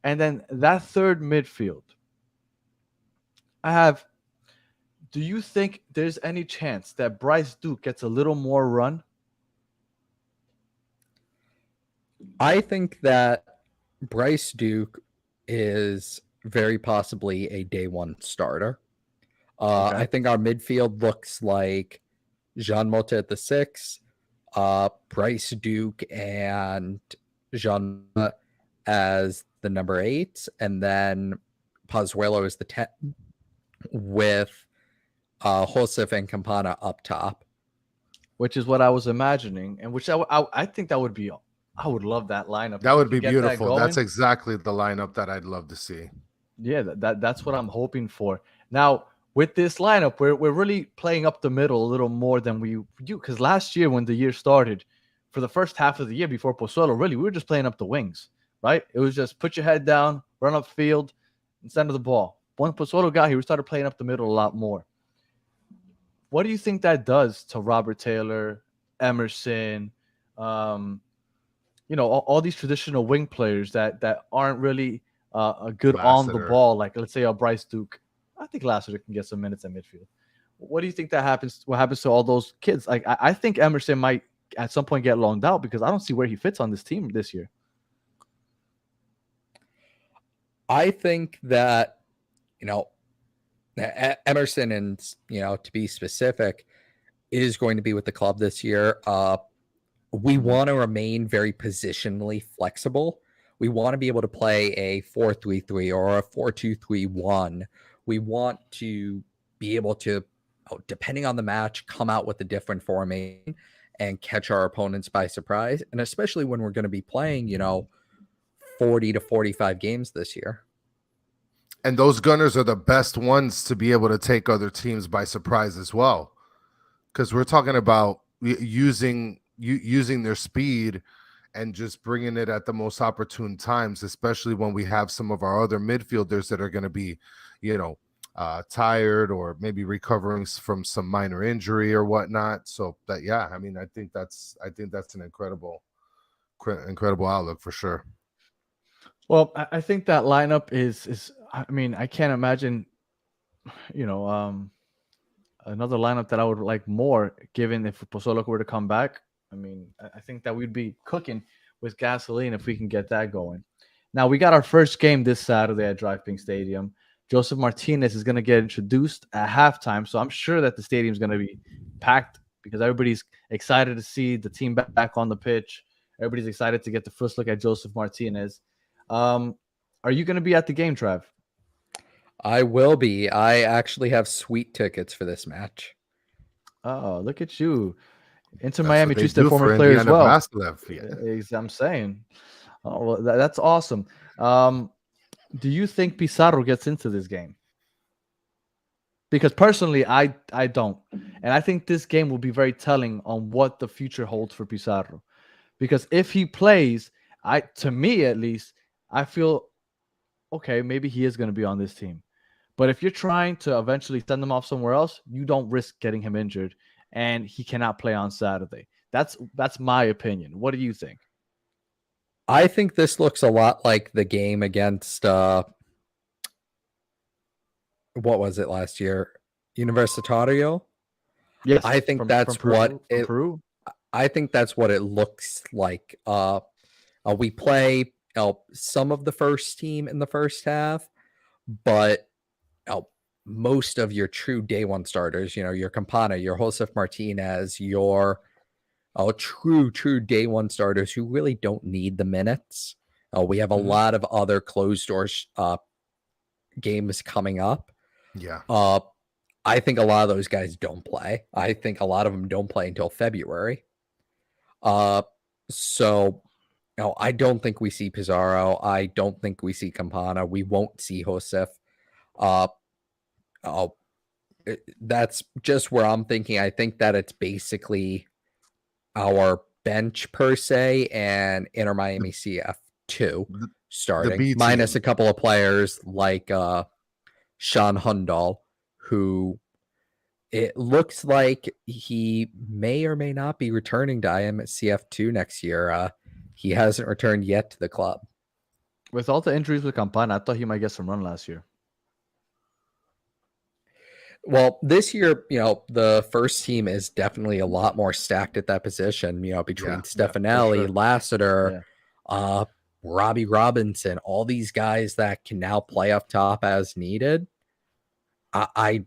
And then that third midfield. Do you think there's any chance that Bryce Duke gets a little more run? I think that Bryce Duke is very possibly a day one starter. Okay. I think our midfield looks like Jean Mota at the 6, Bryce Duke and Jean as the number 8, and then Pozuelo is the 10 with Josef and Campana up top. Which is what I was imagining, and which I think that would be. I would love that lineup. That would be beautiful. That's exactly the lineup that I'd love to see. Yeah, that's what I'm hoping for. Now, with this lineup, we're really playing up the middle a little more than we do. Because last year, when the year started, for the first half of the year before Pozuelo, really, we were just playing up the wings, right? It was just put your head down, run up field, and send the ball. Once Pozuelo got here, we started playing up the middle a lot more. What do you think that does to Robert Taylor, Emerson, all these traditional wing players that aren't really good on the ball, like let's say Bryce Duke? I think Lassiter can get some minutes at midfield. What do you think what happens to all those kids? Like I think Emerson might at some point get loaned out because I don't see where he fits on this team this year. I think that Emerson, and to be specific, is going to be with the club this year. We want to remain very positionally flexible. We want to be able to play a 4-3-3 or a 4-2-3-1. We want to be able to, depending on the match, come out with a different formation and catch our opponents by surprise. And especially when we're going to be playing, 40 to 45 games this year. And those gunners are the best ones to be able to take other teams by surprise as well. Because we're talking about using their speed and just bringing it at the most opportune times, especially when we have some of our other midfielders that are going to be, tired or maybe recovering from some minor injury or whatnot. So that, I think that's an incredible outlook for sure. Well, I think that lineup is. I can't imagine, another lineup that I would like more, given if Pozuelo were to come back. I think that we'd be cooking with gasoline if we can get that going. Now, we got our first game this Saturday at Drive Pink Stadium. Josef Martinez is going to get introduced at halftime, so I'm sure that the stadium's going to be packed because everybody's excited to see the team back on the pitch. Everybody's excited to get the first look at Josef Martinez. Are you going to be at the game, Trav? I will be. I actually have sweet tickets for this match. Oh, look at you. Inter That's Miami what they treats their do former for player as Indiana well. Vassilev. Yeah. I'm saying. Oh, well, that's awesome. Do you think Pizarro gets into this game? Because personally, I don't. And I think this game will be very telling on what the future holds for Pizarro. Because if he plays, to me at least, I feel okay, maybe he is going to be on this team. But if you're trying to eventually send him off somewhere else, you don't risk getting him injured and he cannot play on Saturday. That's my opinion. What do you think? I think this looks a lot like the game against what was it last year? Universitario? Yes, I think from Peru. I think that's what it looks like. We play some of the first team in the first half, but most of your true day one starters, your Campana, your Josef Martinez, your true day one starters who really don't need the minutes. We have a lot of other closed doors games coming up. Yeah. I think a lot of those guys don't play. I think a lot of them don't play until February. So I don't think we see Pizarro. I don't think we see Campana. We won't see Josef. That's just where I'm thinking. I think that it's basically our bench per se and Inter Miami CF2 starting, minus a couple of players like Sean Hundal, who it looks like he may or may not be returning to IMCF2 next year. He hasn't returned yet to the club. With all the injuries with Campana, I thought he might get some run last year. Well, this year, the first team is definitely a lot more stacked at that position, between Stefanelli, sure. Lassiter, Robbie Robinson, all these guys that can now play up top as needed. I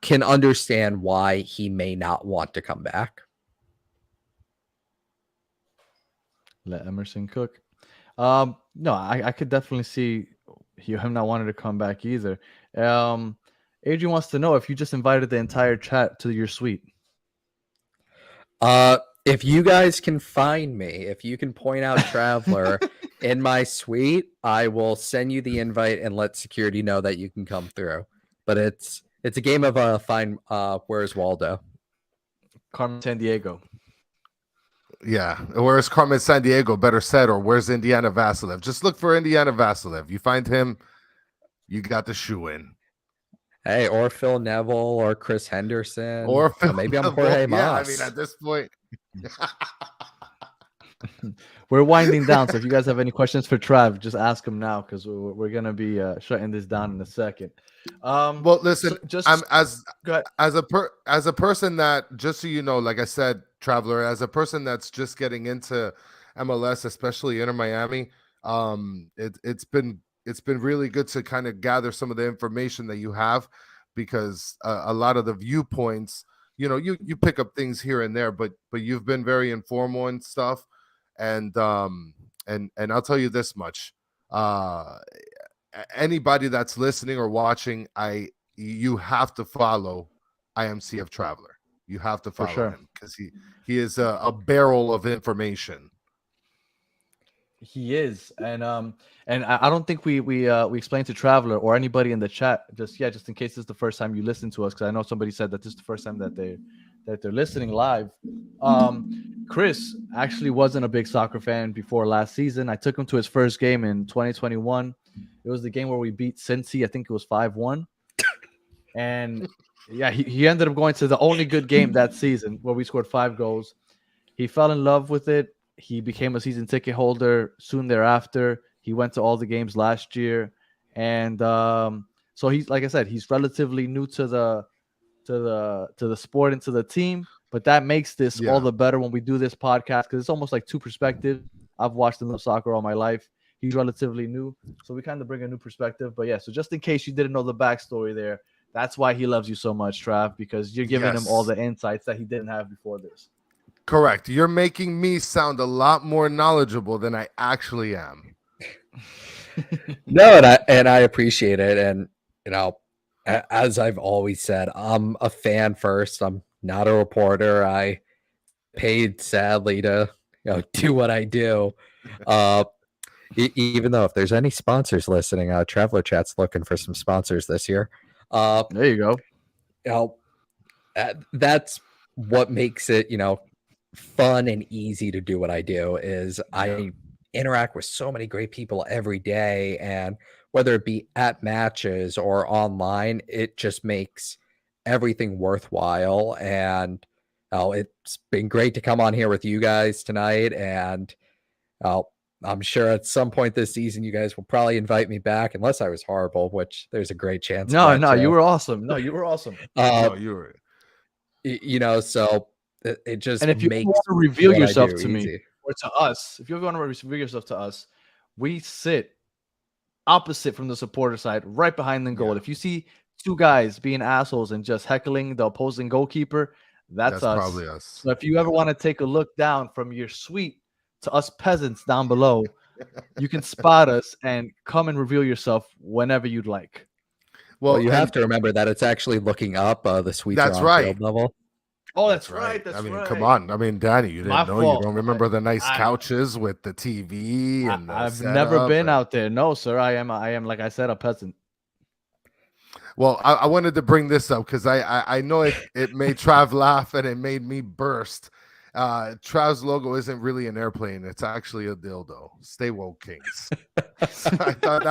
can understand why he may not want to come back. Let Emerson cook. No, I could definitely see him not wanting to come back either. Adrian wants to know if you just invited the entire chat to your suite. If you guys can find me, if you can point out Traveler in my suite, I will send you the invite and let security know that you can come through. But it's a game of find where's Waldo? Carmen Sandiego. Yeah. Where's Carmen Sandiego, better said, or where's Indiana Vassilev? Just look for Indiana Vassilev. You find him, you got the shoe in. Hey, or Phil Neville or Chris Henderson. Or Phil maybe I'm Neville. Jorge Mas. Yeah, I mean, at this point. We're winding down, so if you guys have any questions for Trav, just ask him now because we're gonna be shutting this down in a second. Well, listen, so I'm as a person that, just so you know, like I said, Traveler, as a person that's just getting into MLS, especially Inter Miami, it's been really good to kind of gather some of the information that you have, because a lot of the viewpoints, you pick up things here and there, but you've been very informal and stuff. And I'll tell you this much, anybody that's listening or watching, you have to follow IMCF Traveler. You have to follow him because he is a barrel of information. He is, and I don't think we explained to Traveler or anybody in the chat just in case this is the first time you listen to us, because I know somebody said that this is the first time that they're listening live. Chris actually wasn't a big soccer fan before last season. I took him to his first game in 2021. It was the game where we beat Cincy. I think it was 5-1. And yeah, he ended up going to the only good game that season where we scored 5 goals. He fell in love with it. He became a season ticket holder soon thereafter. He went to all the games last year. And so he's, like I said, he's relatively new to the sport and to the team. But that makes this all the better when we do this podcast, because it's almost like two perspectives. I've watched enough soccer all my life. He's relatively new, so we kind of bring a new perspective. But yeah, so just in case you didn't know the backstory there, that's why he loves you so much, Trav, because you're giving him all the insights that he didn't have before this. Correct. You're making me sound a lot more knowledgeable than I actually am. No, and I appreciate it. And as I've always said, I'm a fan first. I'm not a reporter. I paid sadly to do what I do. Even though if there's any sponsors listening, Traveler Chat's looking for some sponsors this year. There you go. That's what makes it fun and easy to do what I do. Is I interact with so many great people every day, and whether it be at matches or online, it just makes everything worthwhile. And it's been great to come on here with you guys tonight, and I'm sure at some point this season you guys will probably invite me back, unless I was horrible, which there's a great chance. No, you were awesome. No, you were awesome. No, you were. So it just And if you makes want to reveal what I yourself do to me easy. or to us, if you want to reveal yourself to us, we sit opposite from the supporter side, right behind the goal. Yeah. If you see two guys being assholes and just heckling the opposing goalkeeper, that's us. Probably us. So if you ever want to take a look down from your suite to us peasants down below, you can spot us and come and reveal yourself whenever you'd like. Well, you have to remember that it's actually looking up the suites That's are on right. field level. Oh, that's right. That's I mean, right. come on. I mean, Danny, you My didn't know? fault. You don't remember the nice couches with the TV and the I've never setup been out there. No, sir. I am, like I said, a peasant. Well, I wanted to bring this up because I know it made Trav laugh and it made me burst. Trav's logo isn't really an airplane; it's actually a dildo. Stay woke, Kings. I thought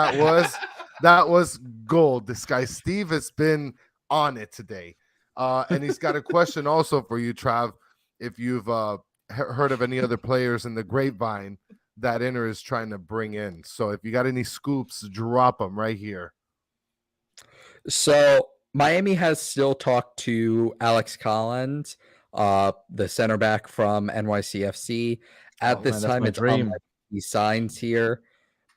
that was gold. This guy Steve has been on it today, and he's got a question also for you, Trav. If you've heard of any other players in the grapevine that Inter is trying to bring in, so if you got any scoops, drop them right here. So Miami has still talked to Alex Collins, the center back from NYCFC. At this time, it's unlikely he signs here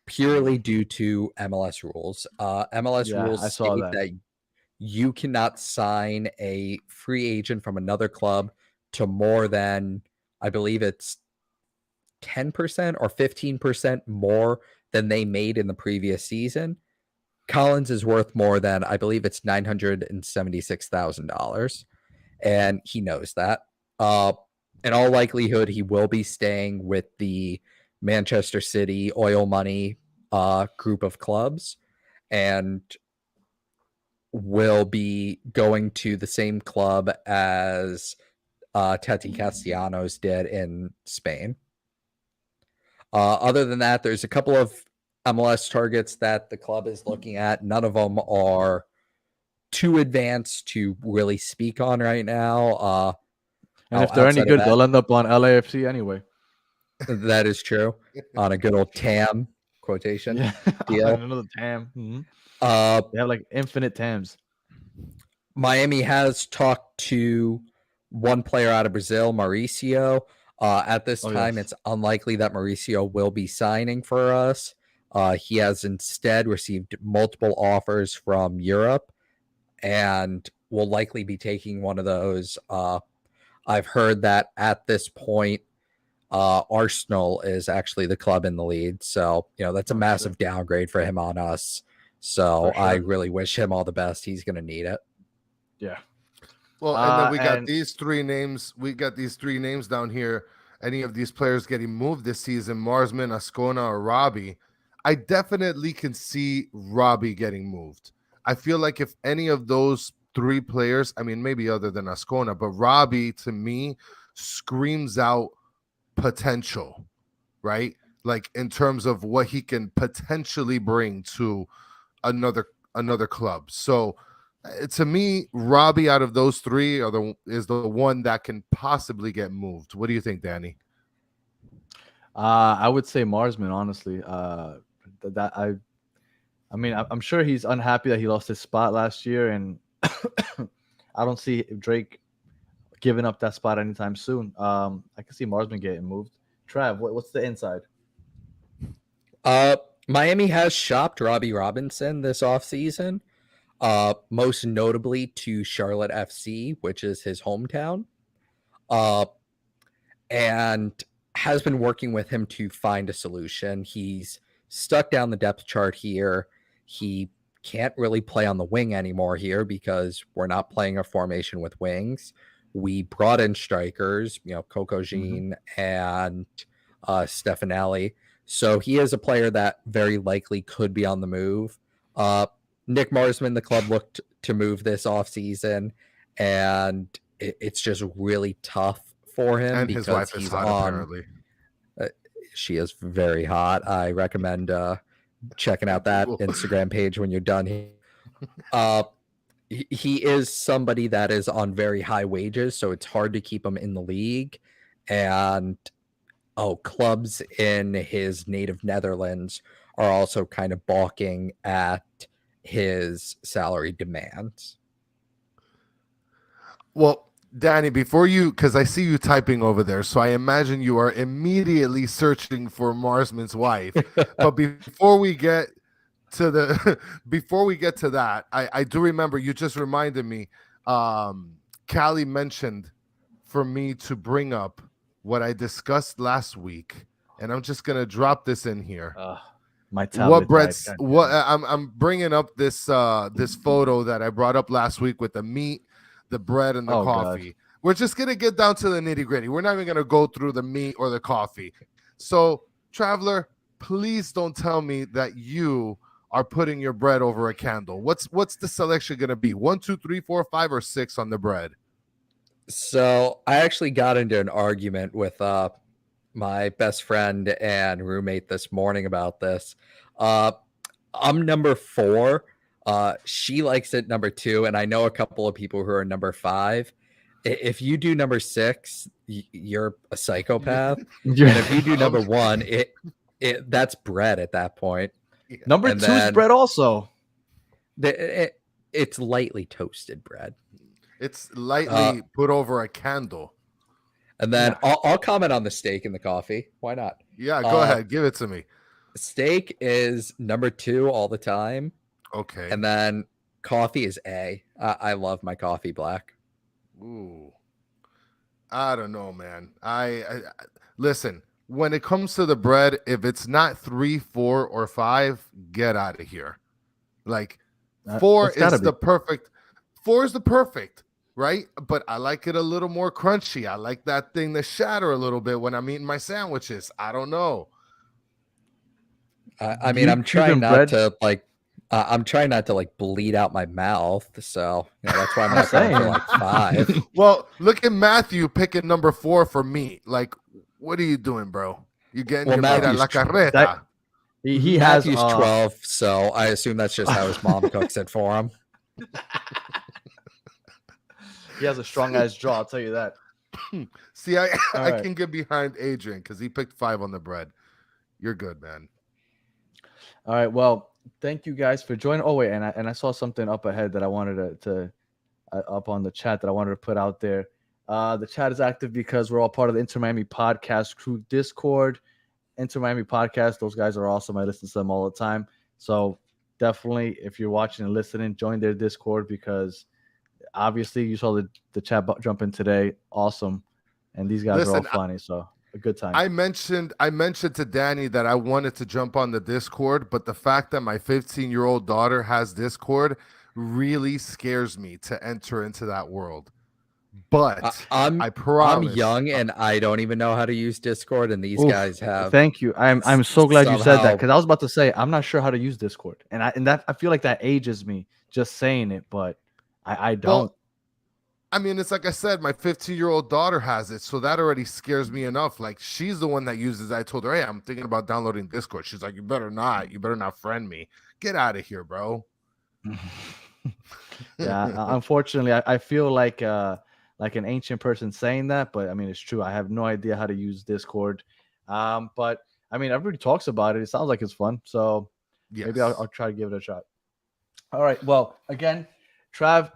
purely due to MLS rules. MLS rules state that you cannot sign a free agent from another club to more than, I believe it's 10% or 15% more than they made in the previous season. Collins is worth more than, I believe it's $976,000, and he knows that. In all likelihood, he will be staying with the Manchester City oil money group of clubs, and will be going to the same club as Teti Castellanos did in Spain. Other than that, there's a couple of MLS targets that the club is looking at. None of them are too advanced to really speak on right now. And if they're any good, they'll end up on LAFC anyway. That is true. On a good old TAM quotation deal. Another TAM. Mm-hmm. They have like infinite TAMs. Miami has talked to one player out of Brazil, Mauricio. At this time, it's unlikely that Mauricio will be signing for us. He has instead received multiple offers from Europe and will likely be taking one of those. I've heard that at this point, Arsenal is actually the club in the lead. So, that's a massive downgrade for him on us. So I really wish him all the best. He's going to need it. Yeah. Well, and then we got these three names. We got these three names down here. Any of these players getting moved this season, Marsman, Ascona, or Robbie. I definitely can see Robbie getting moved. I feel like if any of those three players, I mean, maybe other than Ascona, but Robbie to me screams out potential, right? Like in terms of what he can potentially bring to another club. So to me, Robbie out of those three is the one that can possibly get moved. What do you think, Danny? I would say Marsman, honestly. I mean, I'm sure he's unhappy that he lost his spot last year, and I don't see Drake giving up that spot anytime soon. I can see Marsman getting moved. Trav, what's the inside? Miami has shopped Robbie Robinson this offseason, most notably to Charlotte FC, which is his hometown, and has been working with him to find a solution. He's stuck down the depth chart here. He can't really play on the wing anymore here because we're not playing a formation with wings. We brought in strikers, Coco Jean and Stefanelli. So he is a player that very likely could be on the move. Nick Marsman, the club looked to move this offseason, and it's just really tough for him And because his wife is he's hot, on. apparently. She is very hot. I recommend checking out that Instagram page when you're done here. He is somebody that is on very high wages, so it's hard to keep him in the league. And clubs in his native Netherlands are also kind of balking at his salary demands. Well, Danny, because I see you typing over there, so I imagine you are immediately searching for Marsman's wife. But before we get to that, I do remember you just reminded me. Callie mentioned for me to bring up what I discussed last week, and I'm just gonna drop this in here. My tablet I'm bringing up this this photo that I brought up last week with the meat, the bread, and the coffee. God. We're just gonna get down to the nitty-gritty. We're not even gonna go through the meat or the coffee. So, Traveler, please don't tell me that you are putting your bread over a candle. What's the selection gonna be? 1, 2, 3, 4, 5, or 6 on the bread? So I actually got into an argument with my best friend and roommate this morning about this. I'm number 4. She likes it number 2, and I know a couple of people who are number 5. If you do number 6, you're a psychopath. And if you do number 1, that's bread at that point. Number 2 is bread also. It's lightly toasted bread. It's lightly put over a candle. And then I'll comment on the steak and the coffee. Why not? Yeah, go ahead. Give it to me. Steak is number 2 all the time. Okay. And then coffee is A. I love my coffee black. Ooh. I don't know, man. I listen, when it comes to the bread, if it's not 3, 4, or 5, get out of here. Like 4 is the perfect. 4 is the perfect, right? But I like it a little more crunchy. I like that thing to shatter a little bit when I'm eating my sandwiches. I don't know. I mean, I'm trying not to bleed out my mouth. So that's why I'm not going for like 5. Well, look at Matthew picking number 4 for me. Like, what are you doing, bro? You getting your meat a la carreta. He has Matthew's 12, so I assume that's just how his mom cooks it for him. He has a strong ass jaw, I'll tell you that. See, I can get behind Adrian because he picked 5 on the bread. You're good, man. All right, well, thank you guys for joining. Oh wait, and I saw something up ahead that I wanted to up on the chat that I wanted to put out there. The chat is active because we're all part of the Inter Miami Podcast Crew Discord. Inter Miami Podcast, those guys are awesome. I listen to them all the time. So definitely, if you're watching and listening, join their Discord because obviously you saw the chat jump in today. Awesome. And these guys are all funny. So a good time. I mentioned to Danny that I wanted to jump on the Discord, but the fact that my 15-year-old daughter has Discord really scares me to enter into that world. But I promise, I'm young and I don't even know how to use Discord, and these guys have. Thank you. I'm so glad you said that because I was about to say I'm not sure how to use Discord, and I feel like that ages me just saying it, but I don't. Well, I mean, it's like I said, my 15-year-old daughter has it, so that already scares me enough. Like, she's the one that uses it. I told her, hey, I'm thinking about downloading Discord. She's like, you better not friend me. Get out of here, bro. Yeah, unfortunately, I feel like an ancient person saying that, but I mean, it's true. I have no idea how to use Discord. But I mean, everybody talks about it. It sounds like it's fun. So maybe I'll try to give it a shot. All right. Well, again, Trav,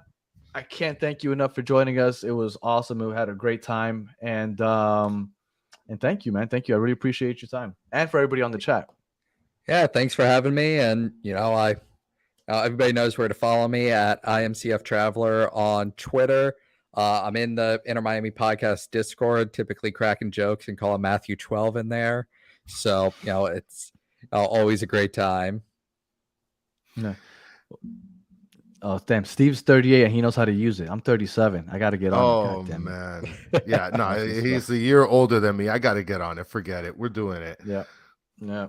I can't thank you enough for joining us. It was awesome. We had a great time. And thank you, man. Thank you. I really appreciate your time. And for everybody on the chat. Yeah, thanks for having me. And, everybody knows where to follow me at IMCF Traveler on Twitter. I'm in the Inter Miami Podcast Discord, typically cracking jokes and calling Matthew 12 in there. So, Always a great time. No. Oh, damn. Steve's 38 and he knows how to use it. I'm 37. I got to get on it. Oh God damn it. man, yeah, no, That's what's he's a year older than me. I got to get on it. Forget it. We're doing it. Yeah. Yeah.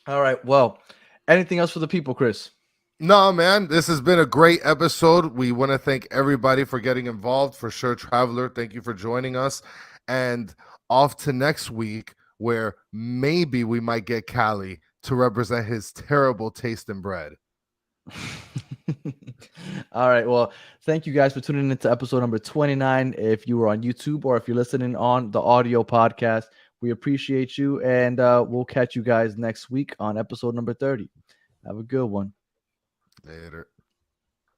All right. Well, anything else for the people, Chris? No, man, this has been a great episode. We want to thank everybody for getting involved. For sure, Traveler, thank you for joining us. And off to next week, where maybe we might get Cali to represent his terrible taste in bread. All right. Well, thank you guys for tuning into episode number 29. If you were on YouTube or if you're listening on the audio podcast, we appreciate you. And we'll catch you guys next week on episode number 30. Have a good one. Later.